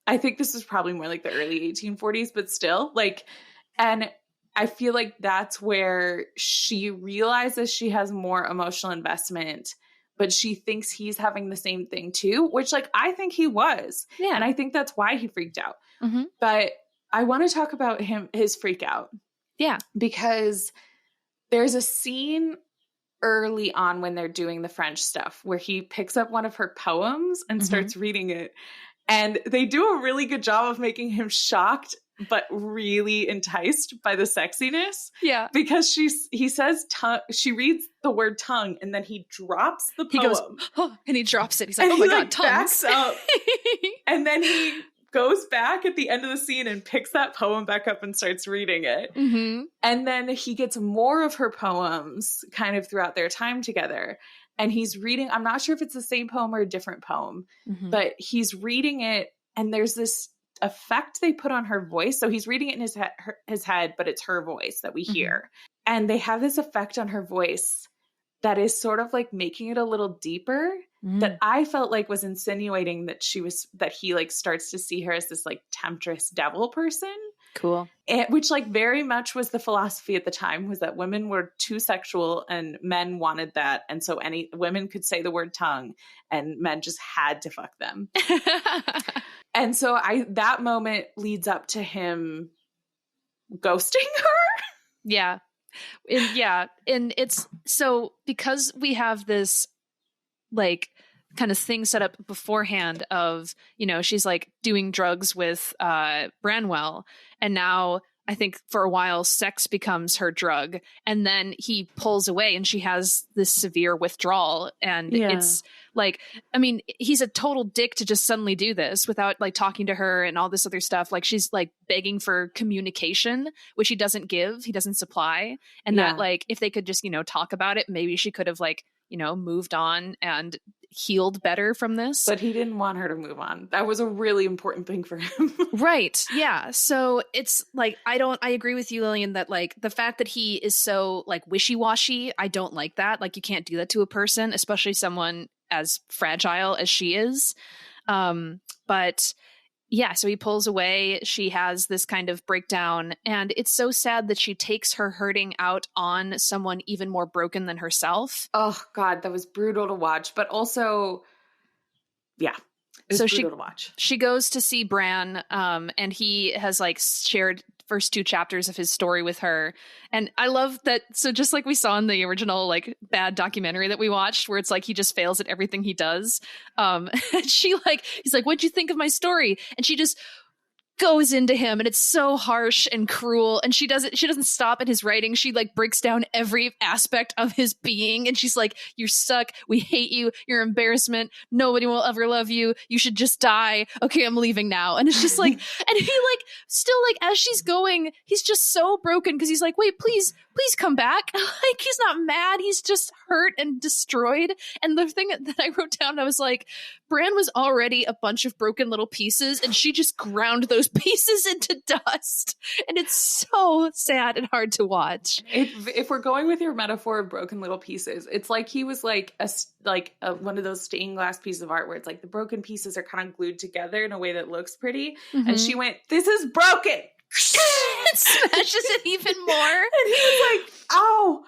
I think this is probably more like the early 1840s, but still, like, and I feel like that's where she realizes she has more emotional investment, but she thinks he's having the same thing too, which, like, I think he was. Yeah. And I think that's why he freaked out. Mm-hmm. But I want to talk about his freak out. Yeah. Because there's a scene early on when they're doing the French stuff where he picks up one of her poems and starts reading it. And they do a really good job of making him shocked, but really enticed by the sexiness. Yeah. Because he says tongue, she reads the word tongue, and then he drops the poem. He goes, oh, and he drops it. He's like, and oh my he, God, like, tongues. backs up. And then he goes back at the end of the scene and picks that poem back up and starts reading it. Mm-hmm. And then he gets more of her poems kind of throughout their time together. And he's reading, I'm not sure if it's the same poem or a different poem, but he's reading it, and there's this effect they put on her voice. So he's reading it in his head, but it's her voice that we hear. And they have this effect on her voice that is sort of like making it a little deeper, that I felt like was insinuating that he like starts to see her as this like temptress devil person. Cool. Which like very much was the philosophy at the time, was that women were too sexual and men wanted that. And so women could say the word tongue and men just had to fuck them. And so that moment leads up to him ghosting her. Yeah. And it's so, because we have this like kind of thing set up beforehand of, you know, she's like doing drugs with Branwell, and now I think for a while sex becomes her drug, and then he pulls away and she has this severe withdrawal, and it's like, I mean, he's a total dick to just suddenly do this without like talking to her and all this other stuff. Like, she's like begging for communication, which he doesn't give, he doesn't supply, and that like if they could just, you know, talk about it, maybe she could have like, you know, moved on and healed better from this. But he didn't want her to move on. That was a really important thing for him. Right. Yeah. So it's like, I agree with you, Lillian, that like the fact that he is so like wishy-washy, I don't like that. Like, you can't do that to a person, especially someone as fragile as she is. But yeah, so he pulls away. She has this kind of breakdown, and it's so sad that she takes her hurting out on someone even more broken than herself. Oh God, that was brutal to watch, but also, yeah. So brutal to watch. She goes to see Bran, and he has like shared first 2 chapters of his story with her. And I love that. So just like we saw in the original like bad documentary that we watched, where it's like he just fails at everything he does. He's like, what'd you think of my story? And she just goes into him, and it's so harsh and cruel, and she doesn't stop at his writing. She like breaks down every aspect of his being, and she's like, you suck, we hate you, you're embarrassment, nobody will ever love you, you should just die, okay, I'm leaving now. And it's just like, and he like still like, as she's going, he's just so broken, because he's like, wait, please come back. Like, he's not mad, he's just hurt and destroyed. And the thing that I wrote down, I was like, Bran was already a bunch of broken little pieces, and she just ground those pieces into dust. And it's so sad and hard to watch. If we're going with your metaphor of broken little pieces, it's like he was like one of those stained glass pieces of art where it's like the broken pieces are kind of glued together in a way that looks pretty. And she went, this is broken. It smashes it even more. And he was like, ow.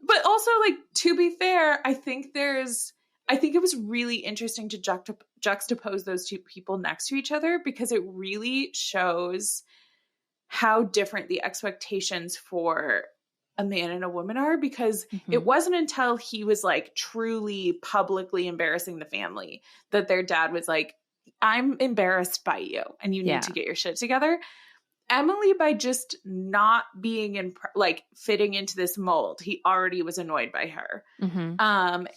But also, like, to be fair, I think it was really interesting to juxtapose those two people next to each other, because it really shows how different the expectations for a man and a woman are, because it wasn't until he was like truly publicly embarrassing the family that their dad was like, I'm embarrassed by you and you need to get your shit together. Emily, by just not being fitting into this mold, he already was annoyed by her.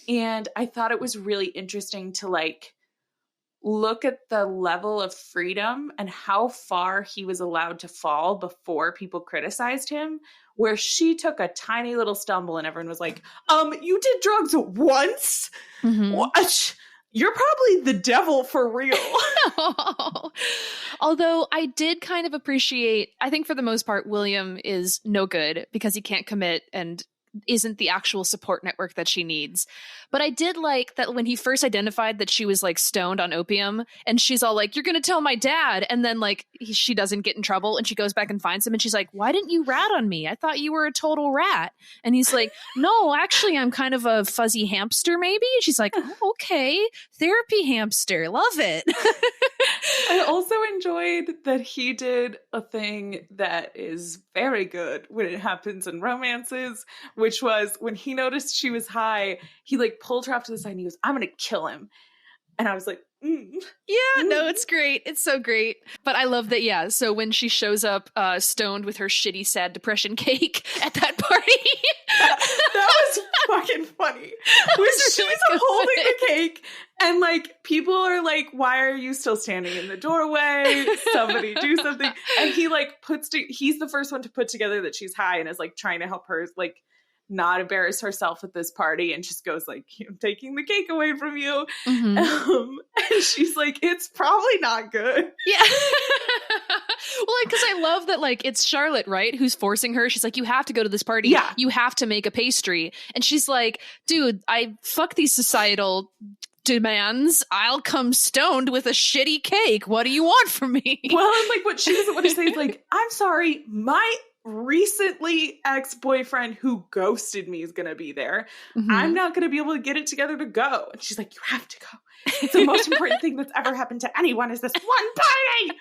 And I thought it was really interesting to like look at the level of freedom and how far he was allowed to fall before people criticized him, where she took a tiny little stumble and everyone was like, you did drugs once? What? You're probably the devil for real. Although I did kind of appreciate, I think for the most part, William is no good because he can't commit and isn't the actual support network that she needs. But I did like that when he first identified that she was like stoned on opium and she's all like, you're going to tell my dad. And then like she doesn't get in trouble and she goes back and finds him and she's like, why didn't you rat on me? I thought you were a total rat. And he's like, no, actually I'm kind of a fuzzy hamster maybe. And she's like, oh, okay. Therapy hamster. Love it. I also enjoyed that he did a thing that is very good when it happens in romances, which was when he noticed she was high, he like pulled her off to the side and he goes, I'm going to kill him. And I was like, Yeah, no, it's great. It's so great. But I love that, yeah. So when she shows up stoned with her shitty, sad depression cake at that party. that was fucking funny. She's holding the cake and like people are like, why are you still standing in the doorway? Somebody do something. And he like he's the first one to put together that she's high and is like trying to help her like not embarrass herself at this party, and just goes like, I'm taking the cake away from you. And she's like, it's probably not good. Yeah. Well, because I love that, like, it's Charlotte, right, who's forcing her. She's like, you have to go to this party. Yeah. You have to make a pastry. And she's like, dude, I fuck these societal demands. I'll come stoned with a shitty cake. What do you want from me? Well, and like what she doesn't want to say is like, I'm sorry, my recently ex-boyfriend who ghosted me is gonna be there. I'm not gonna be able to get it together to go. And she's like, you have to go. It's the most important thing that's ever happened to anyone is this one party.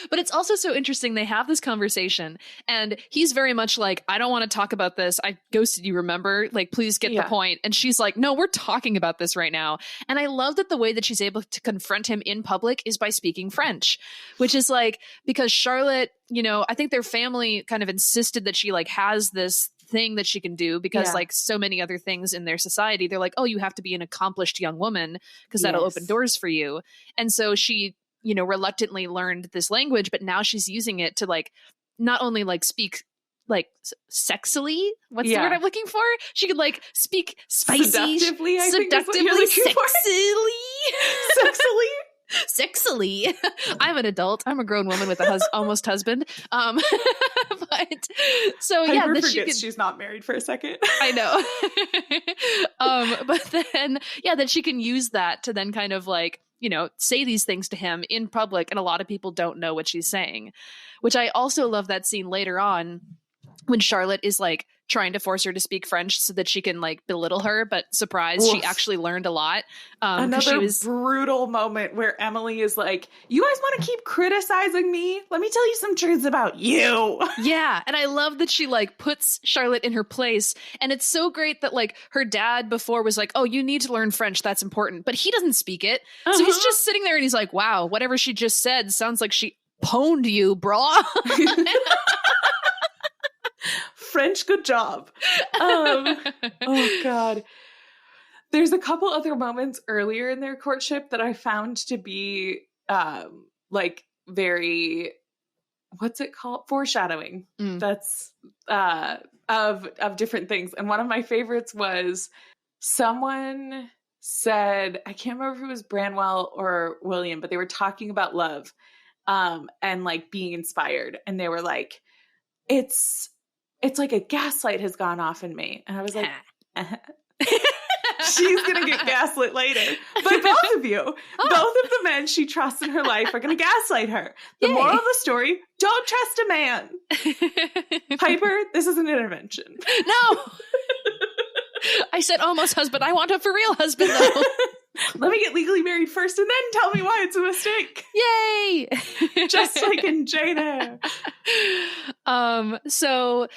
But it's also so interesting. They have this conversation and he's very much like, I don't want to talk about this. I ghosted you, remember? Like, please get the point. And she's like, no, we're talking about this right now. And I love that the way that she's able to confront him in public is by speaking French, which is like, because Charlotte, you know, I think their family kind of insisted that she like has this thing that she can do because like so many other things in their society, they're like, oh, you have to be an accomplished young woman because that'll open doors for you. And so she, you know, reluctantly learned this language, but now she's using it to like not only like speak like sexily, what's the word I'm looking for? She could like speak spicy, seductively, sexily. I'm an adult. I'm a grown woman with a almost husband. But so yeah, Piper forgets she's not married for a second. I know. But then that she can use that to then kind of like, you know, say these things to him in public, and a lot of people don't know what she's saying, which I also love that scene later on when Charlotte is like trying to force her to speak French so that she can like belittle her, but surprise, she actually learned a lot. Another brutal moment where Emily is like, you guys want to keep criticizing me? Let me tell you some truths about you. Yeah. And I love that she like puts Charlotte in her place. And it's so great that like her dad before was like, oh, you need to learn French. That's important. But he doesn't speak it. So he's just sitting there and he's like, wow, whatever she just said sounds like she pwned you, brah. French, good job. Oh God. There's a couple other moments earlier in their courtship that I found to be like very, what's it called? Foreshadowing. That's of different things. And one of my favorites was someone said, I can't remember if it was Branwell or William, but they were talking about love and like being inspired. And they were like, it's like a gaslight has gone off in me. And I was like, she's going to get gaslit later. But both of you, both of the men she trusts in her life are going to gaslight her. The moral of the story, don't trust a man. Piper, this is an intervention. No. I said almost husband. I want a for real husband, though. Let me get legally married first and then tell me why it's a mistake. Yay! Just like in Jane Eyre. So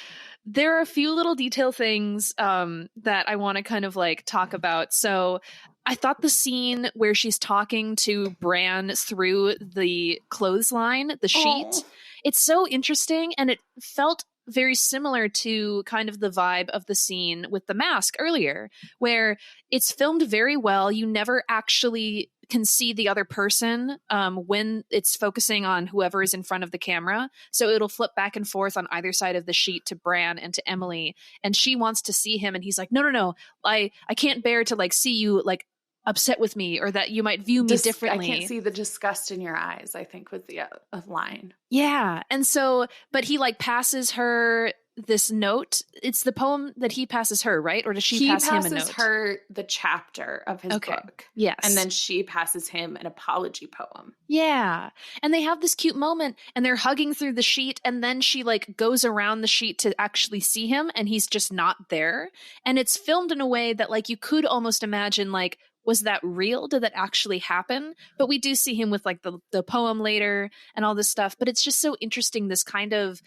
there are a few little detail things that I want to kind of like talk about. So I thought the scene where she's talking to Bran through the clothesline, the sheet, it's so interesting, and it felt very similar to kind of the vibe of the scene with the mask earlier, where it's filmed very well. You never actually can see the other person when it's focusing on whoever is in front of the camera. So it'll flip back and forth on either side of the sheet to Bran and to Emily. And she wants to see him. And he's like, no, I can't bear to like see you like upset with me, or that you might view me differently. I can't see the disgust in your eyes, I think was the line. Yeah. And so, but he like passes her this note. It's the poem that he passes her, right? Or does she pass him a note? He passes her the chapter of his book. Yes. And then she passes him an apology poem. Yeah. And they have this cute moment and they're hugging through the sheet, and then she like goes around the sheet to actually see him, and he's just not there. And it's filmed in a way that like you could almost imagine like, was that real? Did that actually happen? But we do see him with like the poem later and all this stuff. But it's just so interesting, this kind of,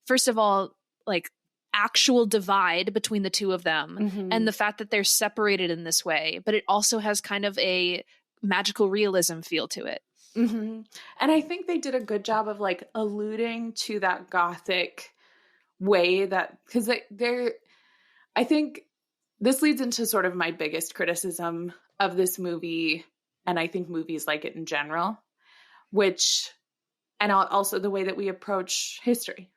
first of all, like actual divide between the two of them, and the fact that they're separated in this way. But it also has kind of a magical realism feel to it. And I think they did a good job of like alluding to that gothic way that, because they're, I think this leads into sort of my biggest criticism of this movie, and I think movies like it in general, and also the way that we approach history,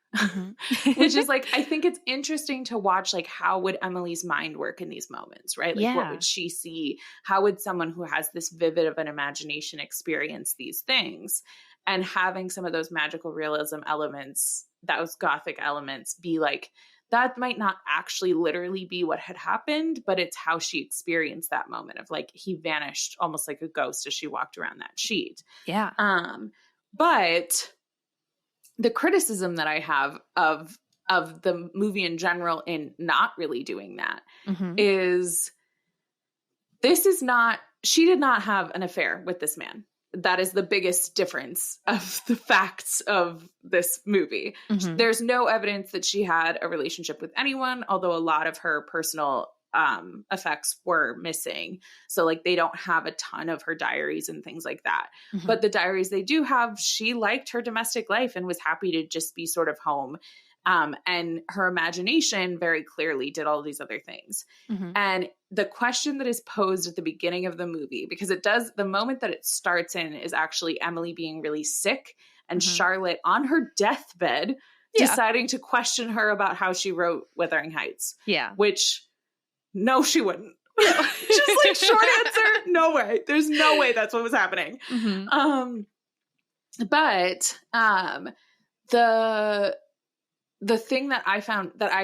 which is like, I think it's interesting to watch, like, how would Emily's mind work in these moments, right? Like, what would she see? How would someone who has this vivid of an imagination experience these things? And having some of those magical realism elements, those gothic elements, be like, that might not actually literally be what had happened, but it's how she experienced that moment of like, he vanished almost like a ghost as she walked around that sheet. Yeah. But the criticism that I have of the movie in general in not really doing that is, she did not have an affair with this man. That is the biggest difference of the facts of this movie. There's no evidence that she had a relationship with anyone, although a lot of her personal effects were missing. So like, they don't have a ton of her diaries and things like that. But the diaries they do have, she liked her domestic life and was happy to just be sort of home. And her imagination very clearly did all these other things. And the question that is posed at the beginning of the movie, because the moment that it starts in is actually Emily being really sick and Charlotte on her deathbed deciding to question her about how she wrote Wuthering Heights. Yeah. Which, no, she wouldn't. Just like, short answer, no way. There's no way that's what was happening. But the thing that I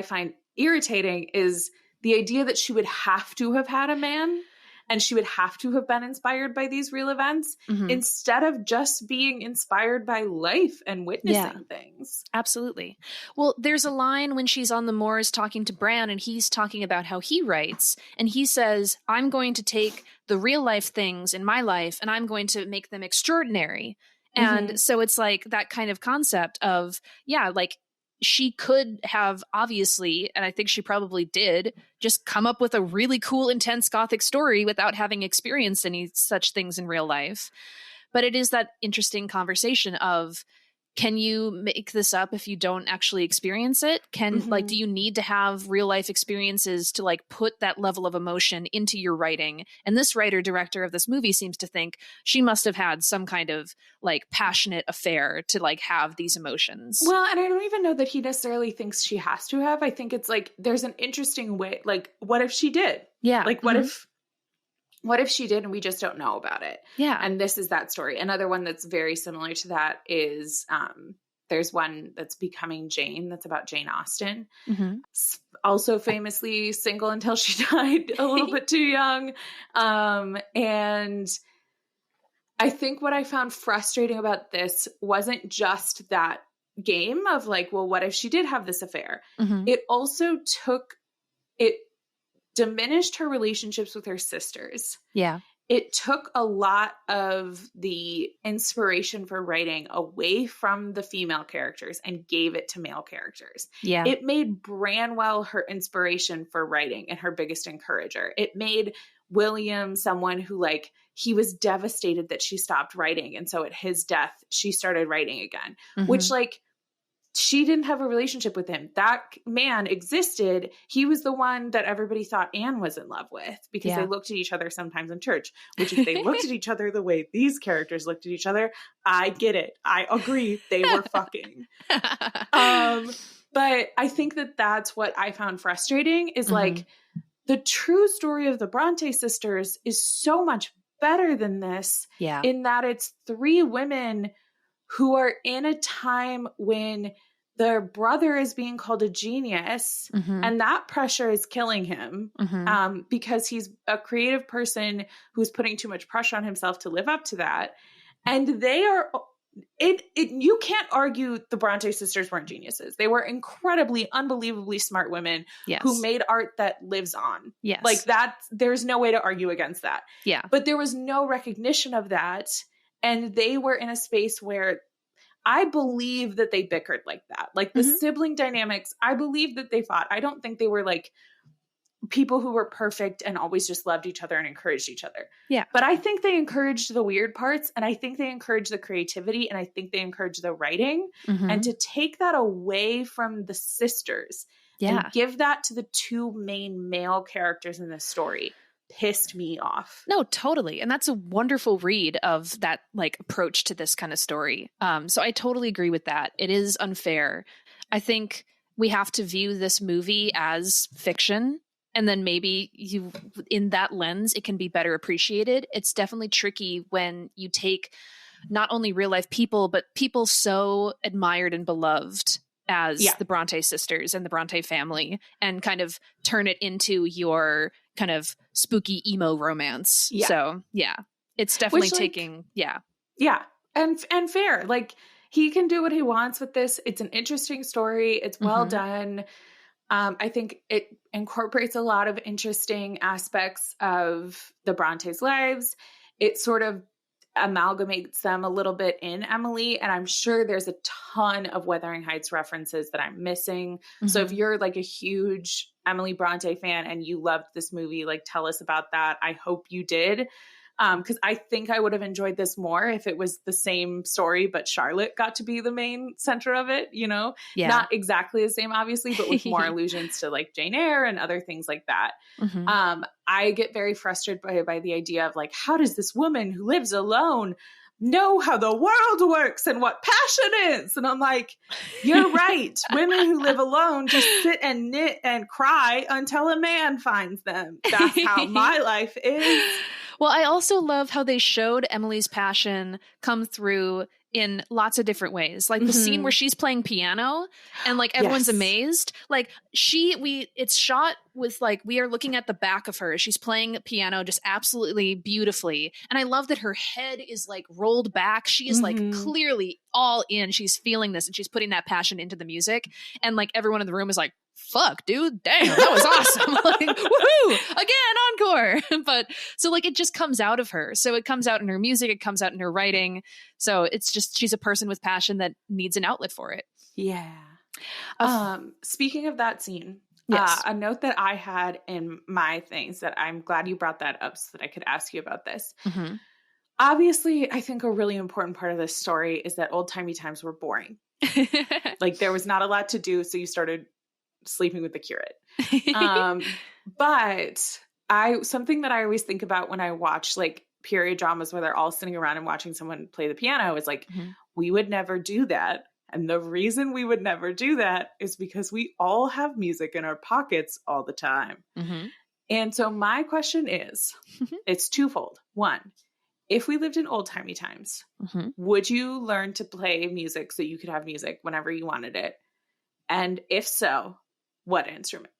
find irritating is the idea that she would have to have had a man and she would have to have been inspired by these real events instead of just being inspired by life and witnessing things. Absolutely. Well, there's a line when she's on the moors talking to Bran, and he's talking about how he writes, and he says, I'm going to take the real life things in my life and I'm going to make them extraordinary. And so it's like that kind of concept of, like, she could have obviously, and I think she probably did, just come up with a really cool, intense Gothic story without having experienced any such things in real life. But it is that interesting conversation of, can you make this up if you don't actually experience it? Like, do you need to have real life experiences to like put that level of emotion into your writing? And this writer director of this movie seems to think she must have had some kind of like passionate affair to like have these emotions. Well, and I don't even know that he necessarily thinks she has to have. I think it's like, there's an interesting way, like, what if she did? Yeah. Like, what if she did and we just don't know about it? Yeah. And this is that story. Another one that's very similar to that is there's one that's Becoming Jane, that's about Jane Austen. Also famously single until she died a little bit too young. And I think what I found frustrating about this wasn't just that game of like, well, what if she did have this affair? It also diminished her relationships with her sisters. Yeah. It took a lot of the inspiration for writing away from the female characters and gave it to male characters. Yeah. It made Branwell her inspiration for writing and her biggest encourager. It made William someone who, like, he was devastated that she stopped writing. And so at his death, she started writing again, which, like, she didn't have a relationship with him. That man existed. He was the one that everybody thought Anne was in love with because they looked at each other sometimes in church, which if they looked at each other the way these characters looked at each other, I get it. I agree. They were fucking. But I think that that's what I found frustrating is like the true story of the Bronte sisters is so much better than this in that it's three women who are in a time when their brother is being called a genius and that pressure is killing him because he's a creative person who's putting too much pressure on himself to live up to that. And they are you can't argue the Bronte sisters weren't geniuses. They were incredibly, unbelievably smart women who made art that lives on. Yes. Like that, there's no way to argue against that. Yeah. But there was no recognition of that. And they were in a space where I believe that they bickered like that. Like the sibling dynamics, I believe that they fought. I don't think they were like people who were perfect and always just loved each other and encouraged each other. Yeah. But I think they encouraged the weird parts, and I think they encouraged the creativity, and I think they encouraged the writing. And to take that away from the sisters and give that to the two main male characters in this story pissed me off. No, totally. And that's a wonderful read of that like approach to this kind of story. So I totally agree with that. It is unfair. I think we have to view this movie as fiction. And then maybe in that lens, it can be better appreciated. It's definitely tricky when you take not only real life people, but people so admired and beloved as the Bronte sisters and the Bronte family and kind of turn it into your kind of spooky emo romance. Yeah. So it's definitely taking, And fair. Like he can do what he wants with this. It's an interesting story. It's well done. I think it incorporates a lot of interesting aspects of the Brontes' lives. It sort of amalgamates them a little bit in Emily, and I'm sure there's a ton of Wuthering Heights references that I'm missing. So if you're like a huge Emily Bronte fan and you loved this movie, like tell us about that. I hope you did. Because I think I would have enjoyed this more if it was the same story, but Charlotte got to be the main center of it, you know? Yeah. Not exactly the same, obviously, but with more allusions to like Jane Eyre and other things like that. I get very frustrated by the idea of like, how does this woman who lives alone know how the world works and what passion is? And I'm like, you're right. Women who live alone just sit and knit and cry until a man finds them. That's how my life is. Well, I also love how they showed Emily's passion come through in lots of different ways. Like the scene where she's playing piano and like everyone's amazed. Like it's shot with like, we are looking at the back of her. She's playing piano just absolutely beautifully. And I love that her head is like rolled back. She is like clearly all in. She's feeling this and she's putting that passion into the music. And like everyone in the room is like, fuck, dude, damn, that was awesome. Like, woohoo, again, encore. But so like it just comes out of her. So it comes out in her music, it comes out in her writing. So it's just, she's a person with passion that needs an outlet for it. Yeah. Speaking of that scene, a note that I had in my things that I'm glad you brought that up so that I could ask you about this. Obviously, I think a really important part of this story is that old-timey times were boring. Like there was not a lot to do, so you started sleeping with the curate. But something that I always think about when I watch like period dramas where they're all sitting around and watching someone play the piano is like, we would never do that. And the reason we would never do that is because we all have music in our pockets all the time. And so my question is, it's twofold. One, if we lived in old-timey times, would you learn to play music so you could have music whenever you wanted it? And if so, what instrument?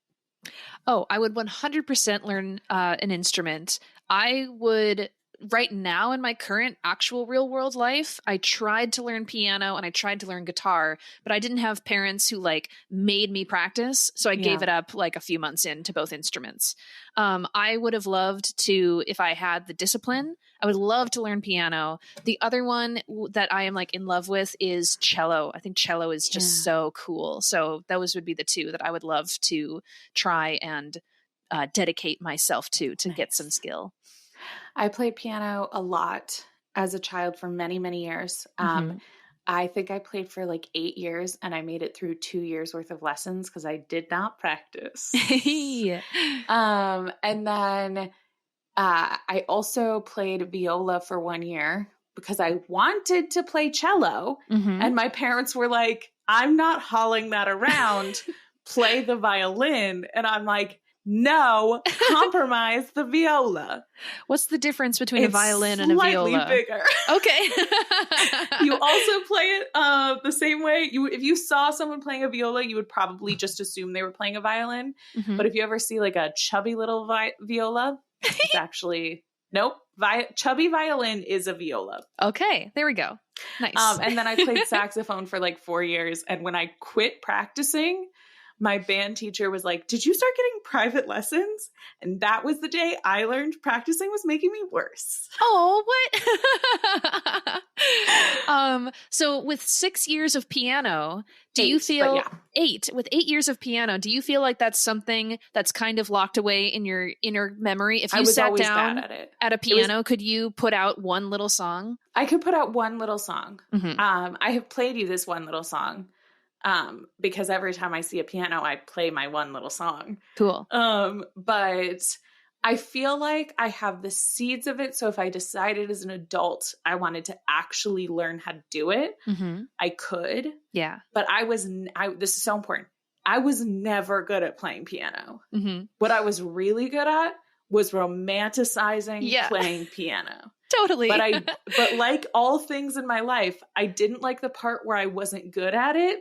Oh, I would 100% learn an instrument. I would, right now in my current actual real world life, I tried to learn piano and I tried to learn guitar, but I didn't have parents who like made me practice. So I gave it up like a few months into both instruments. I would have loved to, if I had the discipline, I would love to learn piano. The other one that I am like in love with is cello. I think cello is just so cool. So those would be the two that I would love to try and dedicate myself to get some skill. I played piano a lot as a child for many, many years. I think I played for like 8 years, and I made it through 2 years worth of lessons because I did not practice. And then I also played viola for 1 year because I wanted to play cello. And my parents were like, I'm not hauling that around. Play the violin. And I'm like, no, compromise the viola. What's the difference between a violin and a viola? Slightly bigger. Okay. You also play it the same way. If you saw someone playing a viola, you would probably just assume they were playing a violin. But if you ever see like a chubby little viola, it's actually, nope. Chubby violin is a viola. Okay, there we go. Nice. And then I played saxophone for like 4 years. And when I quit practicing, my band teacher was like, did you start getting private lessons? And that was the day I learned practicing was making me worse. Oh, what? So with 6 years of piano, you feel 8 with 8 years of piano, do you feel like that's something that's kind of locked away in your inner memory? If you sat down at a piano, could you put out one little song? I could put out one little song. I have played you this one little song. Because every time I see a piano, I play my one little song. Cool. But I feel like I have the seeds of it. So if I decided as an adult I wanted to actually learn how to do it, I could. Yeah. But this is so important. I was never good at playing piano. What I was really good at was romanticizing playing piano. Totally. But like all things in my life, I didn't like the part where I wasn't good at it.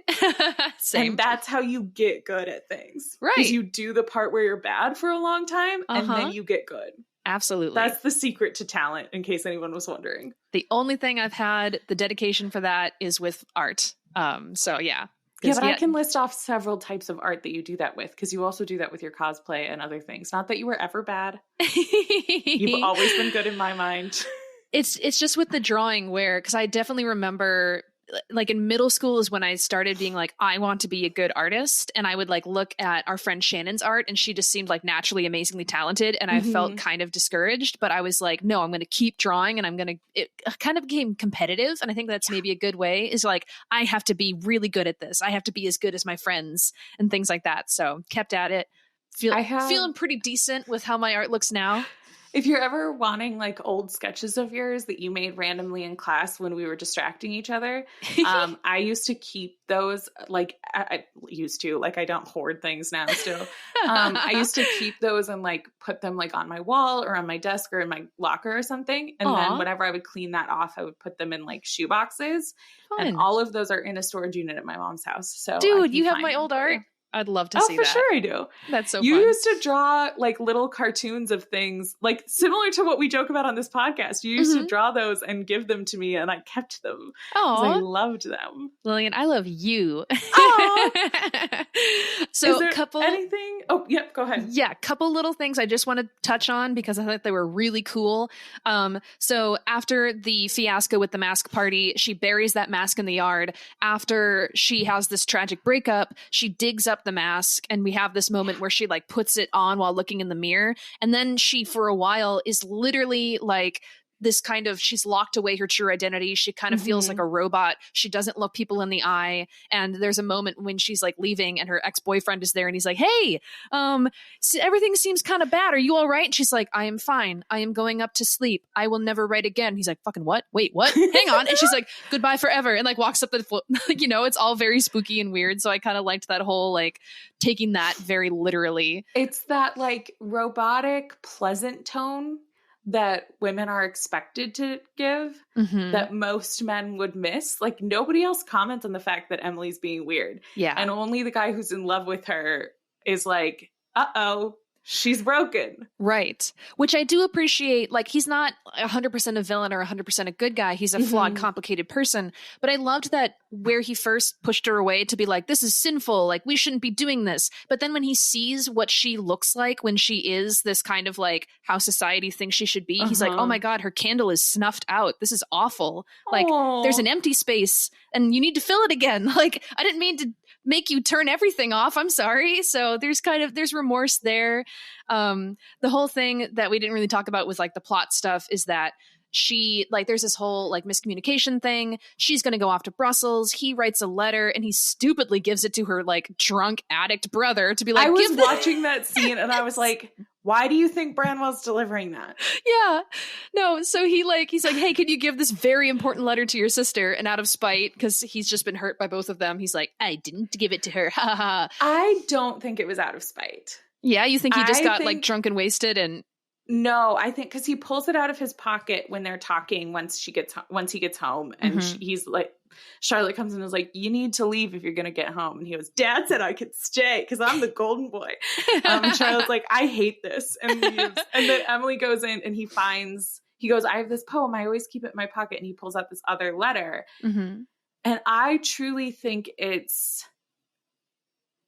Same. And that's how you get good at things. Right. Because you do the part where you're bad for a long time and then you get good. Absolutely. That's the secret to talent, in case anyone was wondering. The only thing I've had the dedication for that is with art. So yeah. Yeah, but I can list off several types of art that you do that with, because you also do that with your cosplay and other things. Not that you were ever bad. You've always been good in my mind. It's just with the drawing where, because I definitely remember like in middle school is when I started being like, I want to be a good artist. And I would like look at our friend Shannon's art and she just seemed like naturally amazingly talented. And I felt kind of discouraged, but I was like, no, I'm going to keep drawing and it kind of became competitive. And I think that's maybe a good way is like, I have to be really good at this. I have to be as good as my friends and things like that. So kept at it. Feeling pretty decent with how my art looks now. If you're ever wanting like old sketches of yours that you made randomly in class when we were distracting each other, I used to keep those like I used to, like I don't hoard things now still. I used to keep those and like put them like on my wall or on my desk or in my locker or something. And then whenever I would clean that off, I would put them in like shoe boxes. Fun. And all of those are in a storage unit at my mom's house. So dude, you have my old art? I'd love to see that. Oh, for sure I do. That's so fun. You used to draw like little cartoons of things, like similar to what we joke about on this podcast. You used to draw those and give them to me, and I kept them. Oh, I loved them. Lillian, I love you. So is there anything? Oh, yep, go ahead. Yeah, couple little things I just want to touch on because I thought they were really cool. So after the fiasco with the mask party, she buries that mask in the yard. After she has this tragic breakup, she digs up the mask and we have this moment where she like puts it on while looking in the mirror, and then she for a while is literally like this kind of, she's locked away her true identity. She kind of feels like a robot. She doesn't look people in the eye. And there's a moment when she's like leaving and her ex-boyfriend is there and he's like, hey, everything seems kind of bad. Are you all right? And she's like, I am fine. I am going up to sleep. I will never write again. He's like, fucking what? Wait, what? Hang on. And she's like, goodbye forever. And like walks up the floor. You know, it's all very spooky and weird. So I kind of liked that whole like taking that very literally. It's that like robotic, pleasant tone that women are expected to give that most men would miss. Like nobody else comments on the fact that Emily's being weird. Yeah. And only the guy who's in love with her is like, uh-oh, she's broken. Right. Which I do appreciate. Like he's not 100% a villain or 100% a good guy. He's a flawed, complicated person. But I loved that where he first pushed her away to be like, this is sinful. Like we shouldn't be doing this. But then when he sees what she looks like when she is this kind of like how society thinks she should be, he's like, oh my God, her candle is snuffed out. This is awful. Like there's an empty space and you need to fill it again. Like I didn't mean to make you turn everything off. I'm sorry. So there's remorse there. The whole thing that we didn't really talk about with like the plot stuff is that she, like, there's this whole like miscommunication thing. She's going to go off to Brussels. He writes a letter and he stupidly gives it to her like drunk addict brother to be like, I was watching that scene and I was like, why do you think Branwell's delivering that? Yeah. No, so he's like, hey, can you give this very important letter to your sister? And out of spite, because he's just been hurt by both of them, he's like, I didn't give it to her. Ha ha ha. I don't think it was out of spite. Yeah, you think he just got like drunk and wasted and... No, I think because he pulls it out of his pocket when they're talking once he gets home, and he's like, Charlotte comes in and is like, you need to leave if you're gonna get home, and he goes, Dad said I could stay because I'm the golden boy. And Charlotte's like, I hate this, and then Emily goes in and he goes, I have this poem, I always keep it in my pocket, and he pulls out this other letter, and I truly think it's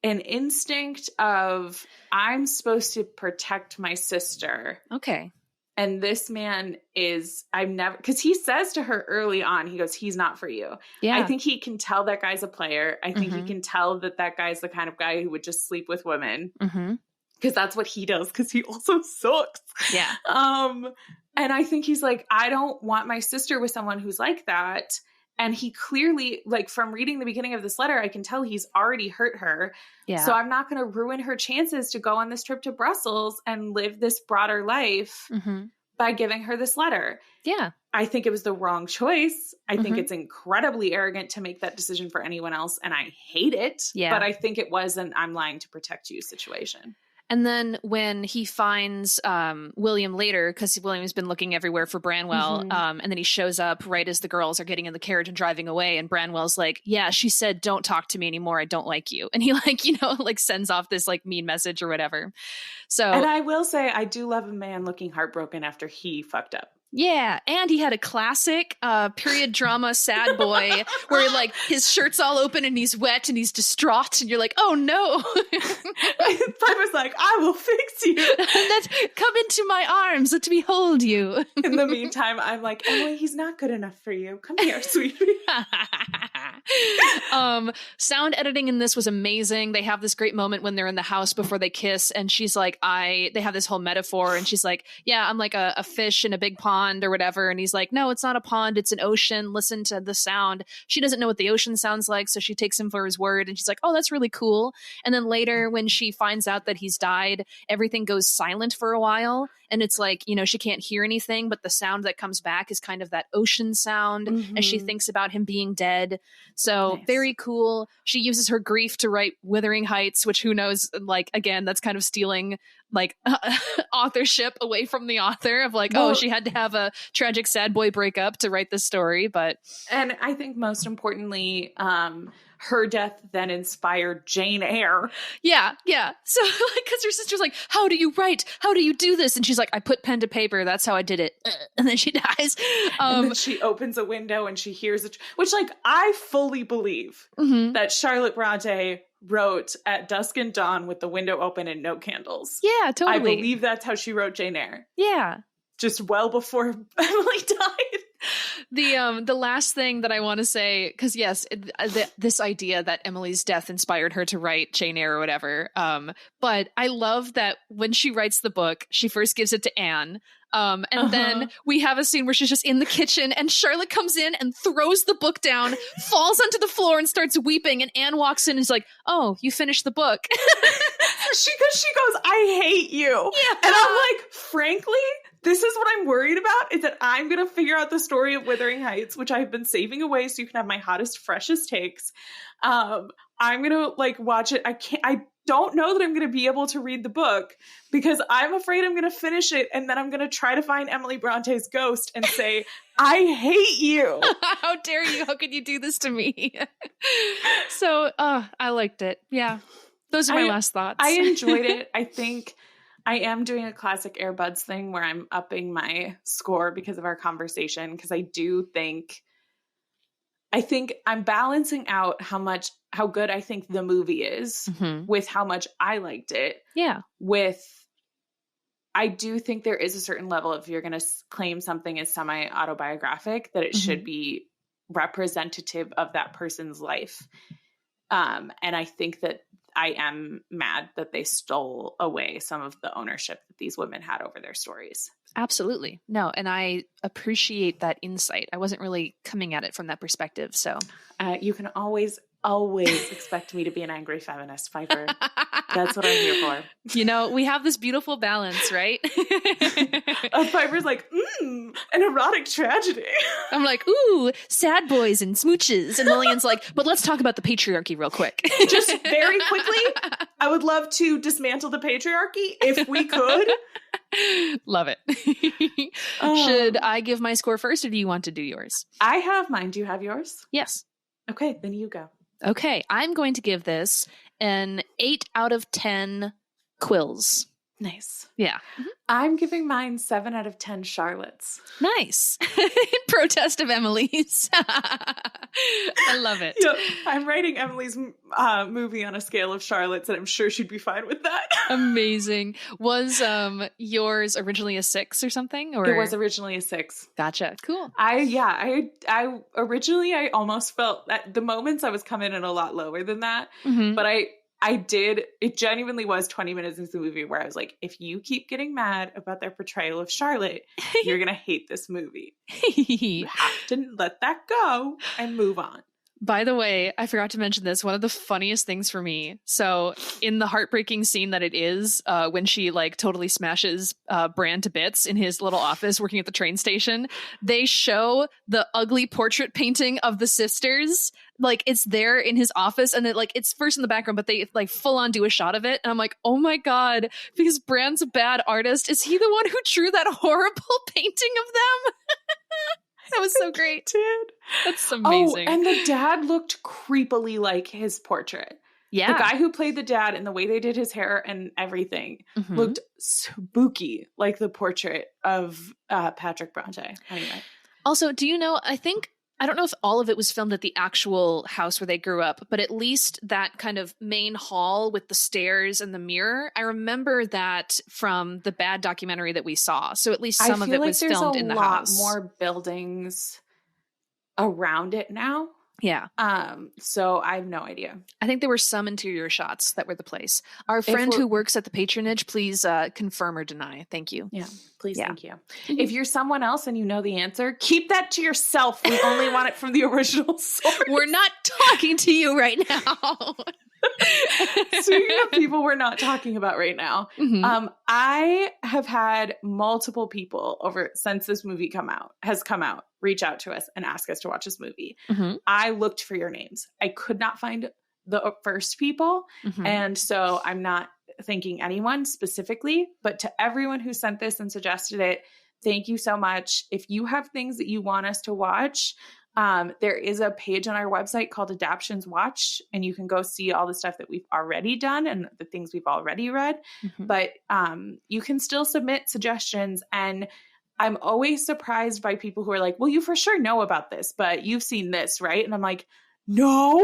an instinct of, I'm supposed to protect my sister. Okay. And this man is, because he says to her early on, he goes, he's not for you. Yeah. I think he can tell that guy's a player. I think he can tell that guy's the kind of guy who would just sleep with women. Because that's what he does, because he also sucks. Yeah. And I think he's like, I don't want my sister with someone who's like that. And he clearly, like, from reading the beginning of this letter, I can tell he's already hurt her. Yeah. So I'm not going to ruin her chances to go on this trip to Brussels and live this broader life by giving her this letter. Yeah. I think it was the wrong choice. I think it's incredibly arrogant to make that decision for anyone else. And I hate it. Yeah. But I think it was an I'm lying to protect you situation. And then when he finds William later, because William's been looking everywhere for Branwell, and then he shows up right as the girls are getting in the carriage and driving away, and Branwell's like, yeah, she said, don't talk to me anymore. I don't like you. And he like, like sends off this like mean message or whatever. So, and I will say, I do love a man looking heartbroken after he fucked up. Yeah, and he had a classic period drama sad boy where like his shirt's all open and he's wet and he's distraught and you're like, oh no. Piper's like, I will fix you. Come into my arms, let me hold you. In the meantime, I'm like, Emily, he's not good enough for you. Come here, sweetie. Sound editing in this was amazing. They have this great moment when they're in the house before they kiss, and she's like, they have this whole metaphor, and she's like, yeah, I'm like a fish in a big pond or whatever, and he's like, no, it's not a pond, it's an ocean, listen to the sound. She doesn't know what the ocean sounds like, so she takes him for his word, and she's like, oh, that's really cool. And then later when she finds out that he's died, everything goes silent for a while, and it's like, she can't hear anything, but the sound that comes back is kind of that ocean sound as she thinks about him being dead. So nice. Very cool. She uses her grief to write Wuthering Heights, which who knows, like, again, that's kind of stealing like authorship away from the author of like, well, she had to have a tragic sad boy breakup to write this story. And I think most importantly, her death then inspired Jane Eyre. Yeah. So like, because her sister's like, how do you write? How do you do this? And she's like, I put pen to paper. That's how I did it. And then she dies. And then she opens a window and she hears it, which like, I fully believe that Charlotte Bronte wrote at dusk and dawn with the window open and no candles. Yeah, totally. I believe that's how she wrote Jane Eyre. Yeah. Just well before Emily died. The last thing that I want to say, because yes, this idea that Emily's death inspired her to write Jane Eyre or whatever. But I love that when she writes the book, she first gives it to Anne. And then we have a scene where she's just in the kitchen and Charlotte comes in and throws the book down, falls onto the floor and starts weeping. And Anne walks in and is like, oh, you finished the book. She goes, I hate you. Yeah. And I'm like, frankly, this is what I'm worried about, is that I'm going to figure out the story of Wuthering Heights, which I've been saving away so you can have my hottest, freshest takes. I'm going to like watch it. I don't know that I'm going to be able to read the book because I'm afraid I'm going to finish it and then I'm going to try to find Emily Bronte's ghost and say, I hate you. How dare you? How could you do this to me? So, I liked it. Yeah. Those are my last thoughts. I enjoyed it. I think I am doing a classic Air Buds thing where I'm upping my score because of our conversation. Because I think I'm balancing out how good I think the movie is with how much I liked it. Yeah. I do think there is a certain level, if you're going to claim something as semi-autobiographic, that it should be representative of that person's life. And I think that I am mad that they stole away some of the ownership that these women had over their stories. Absolutely. No, and I appreciate that insight. I wasn't really coming at it from that perspective. So you can always expect me to be an angry feminist, Piper. That's what I'm here for. You know, we have this beautiful balance, right? Piper's like, an erotic tragedy. I'm like, ooh, sad boys and smooches. And Lillian's like, but let's talk about the patriarchy real quick. Just very quickly, I would love to dismantle the patriarchy if we could. Love it. Should I give my score first, or do you want to do yours? I have mine. Do you have yours? Yes. Okay, then you go. Okay, I'm going to give this an 8 out of 10 quills. Nice. Yeah. I'm giving mine 7 out of 10 Charlottes. Nice. In protest of Emily's. I love it. Yep. I'm writing Emily's movie on a scale of Charlotte's, and I'm sure she'd be fine with that. Amazing. Was yours originally a 6 or something? Or? It was originally a 6. Gotcha. Cool. I originally, I almost felt at the moments I was coming in a lot lower than that, but it genuinely was 20 minutes into the movie where I was like, if you keep getting mad about their portrayal of Charlotte, you're going to hate this movie. You have to let that go and move on. By the way, I forgot to mention this. One of the funniest things for me. So in the heartbreaking scene that it is, when she like totally smashes Bran to bits in his little office working at the train station, they show the ugly portrait painting of the sisters. Like it's there in his office, and it's first in the background, but they like full on do a shot of it. And I'm like, oh my God, because Bran's a bad artist. Is he the one who drew that horrible painting of them? That was so great. That's amazing. Oh, and the dad looked creepily like his portrait. Yeah. The guy who played the dad and the way they did his hair and everything looked spooky like the portrait of Patrick Bronte. Anyway. Also, do you know, I don't know if all of it was filmed at the actual house where they grew up, but at least that kind of main hall with the stairs and the mirror, I remember that from the Bad documentary that we saw. So at least some of it was filmed in the house. I feel like there's a lot more buildings around it now. Yeah. So I have no idea. I think there were some interior shots that were the place. Our friend who works at the patronage, please confirm or deny. Thank you. Yeah, please. Yeah. Thank you. If you're someone else and you know the answer, keep that to yourself. We only want it from the original source. We're not talking to you right now. Speaking of people we're not talking about right now, I have had multiple people since this movie has come out, reach out to us and ask us to watch this movie. I looked for your names. I could not find the first people. And so I'm not thanking anyone specifically, but to everyone who sent this and suggested it, thank you so much. If you have things that you want us to watch, there is a page on our website called Adaptions Watch, and you can go see all the stuff that we've already done and the things we've already read. But you can still submit suggestions, and I'm always surprised by people who are like, well, you for sure know about this, but you've seen this, right? And I'm like, no,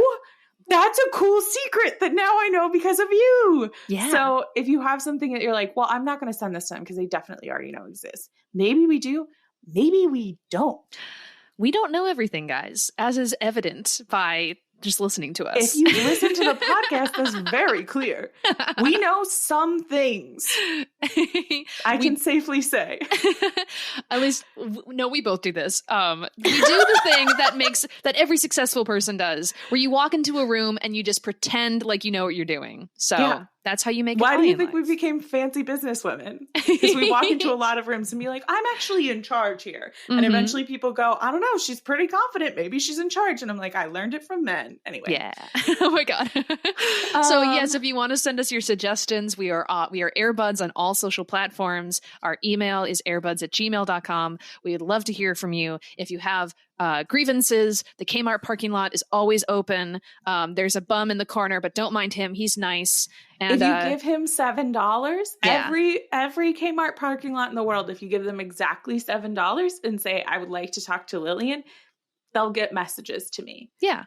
that's a cool secret that now I know because of you. Yeah. So if you have something that you're like, well, I'm not going to send this to them because they definitely already know exists. Maybe we do. Maybe we don't. We don't know everything, guys, as is evident by just listening to us. If you listen to the podcast, that's very clear. We know some things. I can safely say. At least, no, we both do this. We do the thing that every successful person does, where you walk into a room and you just pretend like you know what you're doing. So that's how you make it. Why do you think we became fancy businesswomen? Because we walk into a lot of rooms and be like, I'm actually in charge here. And eventually people go, I don't know, she's pretty confident. Maybe she's in charge. And I'm like, I learned it from men. Anyway. Yeah. Oh my God. So yes, if you want to send us your suggestions, we are Airbuds on all social platforms. Our email is airbuds@gmail.com. We would love to hear from you. If you have grievances, the Kmart parking lot is always open. There's a bum in the corner, but don't mind him. He's nice. And if you give him $7, every Kmart parking lot in the world, if you give them exactly $7 and say, I would like to talk to Lillian, they'll get messages to me. Yeah.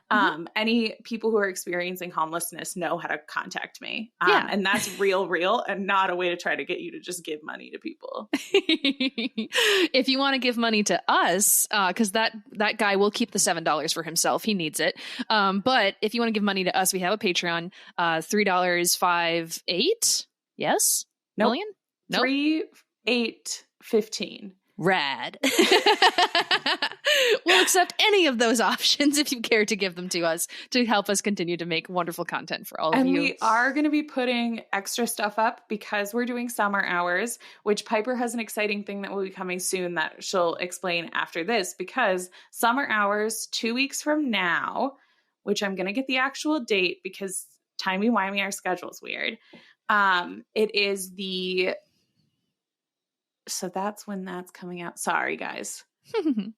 Any people who are experiencing homelessness know how to contact me. Yeah. And that's real, and not a way to try to get you to just give money to people. If you want to give money to us, because that guy will keep the $7 for himself. He needs it. But if you want to give money to us, we have a Patreon, $3, 5, 8. Yes? Nope. Million? Nope. 3, 8, 15. Rad. We'll accept any of those options if you care to give them to us to help us continue to make wonderful content for all of you. And we are going to be putting extra stuff up because we're doing summer hours, which Piper has an exciting thing that will be coming soon that she'll explain after this, because summer hours 2 weeks from now, which I'm going to get the actual date because timey-wimey, our schedule's weird. It is so that's when that's coming out. Sorry, guys.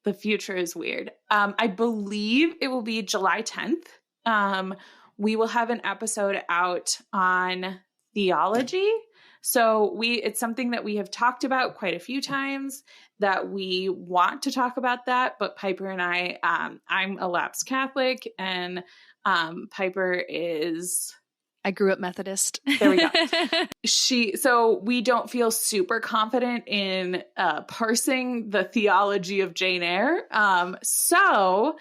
The future is weird. I believe it will be July 10th. We will have an episode out on theology. So it's something that we have talked about quite a few times, that we want to talk about that. But Piper and I'm a lapsed Catholic, and Piper is... I grew up Methodist. There we go. So we don't feel super confident in parsing the theology of Jane Eyre. So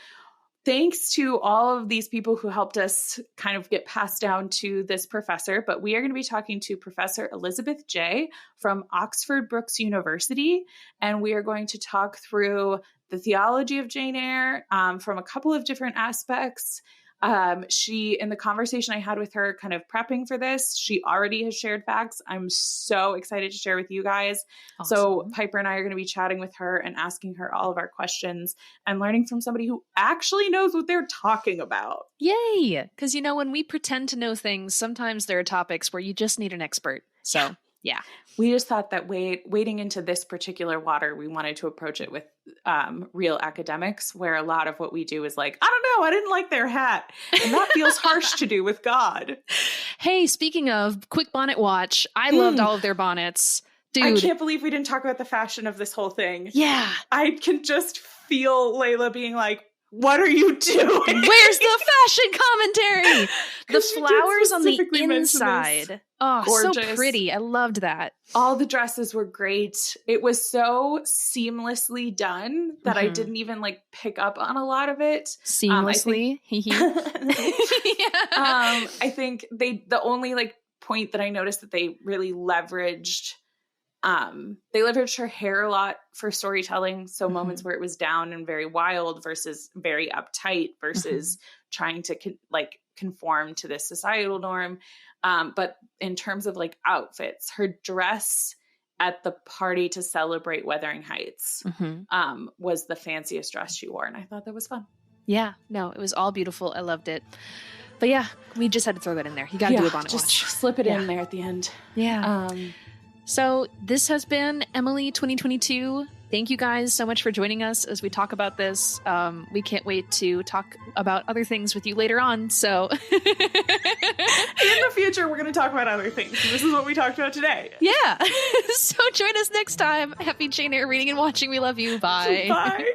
thanks to all of these people who helped us kind of get passed down to this professor, but we are going to be talking to Professor Elizabeth Jay from Oxford Brookes University, and we are going to talk through the theology of Jane Eyre from a couple of different aspects. In the conversation I had with her kind of prepping for this, she already has shared facts I'm so excited to share with you guys. Awesome. So Piper and I are going to be chatting with her and asking her all of our questions and learning from somebody who actually knows what they're talking about. Yay! Because, when we pretend to know things, sometimes there are topics where you just need an expert. So, yeah. We just thought that wading into this particular water, we wanted to approach it with real academics, where a lot of what we do is like, I don't know, I didn't like their hat. And that feels harsh to do with God. Hey, speaking of quick bonnet watch, I loved all of their bonnets. Dude. I can't believe we didn't talk about the fashion of this whole thing. Yeah. I can just feel Layla being like, what are you doing? Where's the fashion commentary? The flowers on the inside. Oh, gorgeous. So pretty. I loved that. All the dresses were great. It was so seamlessly done that I didn't even pick up on a lot of it. Seamlessly? I think the only point that I noticed that they really leveraged her hair a lot for storytelling. So moments where it was down and very wild versus very uptight versus trying to conform to this societal norm. But in terms of outfits, her dress at the party to celebrate Wuthering Heights was the fanciest dress she wore. And I thought that was fun. Yeah, no, it was all beautiful. I loved it. But yeah, we just had to throw that in there. You got to do a bonnet watch. Slip it in there at the end. Yeah. So this has been Emily 2022. Thank you guys so much for joining us as we talk about this. We can't wait to talk about other things with you later on. So in the future, we're going to talk about other things. This is what we talked about today. Yeah. So join us next time. Happy Jane Eyre reading and watching. We love you. Bye. Bye.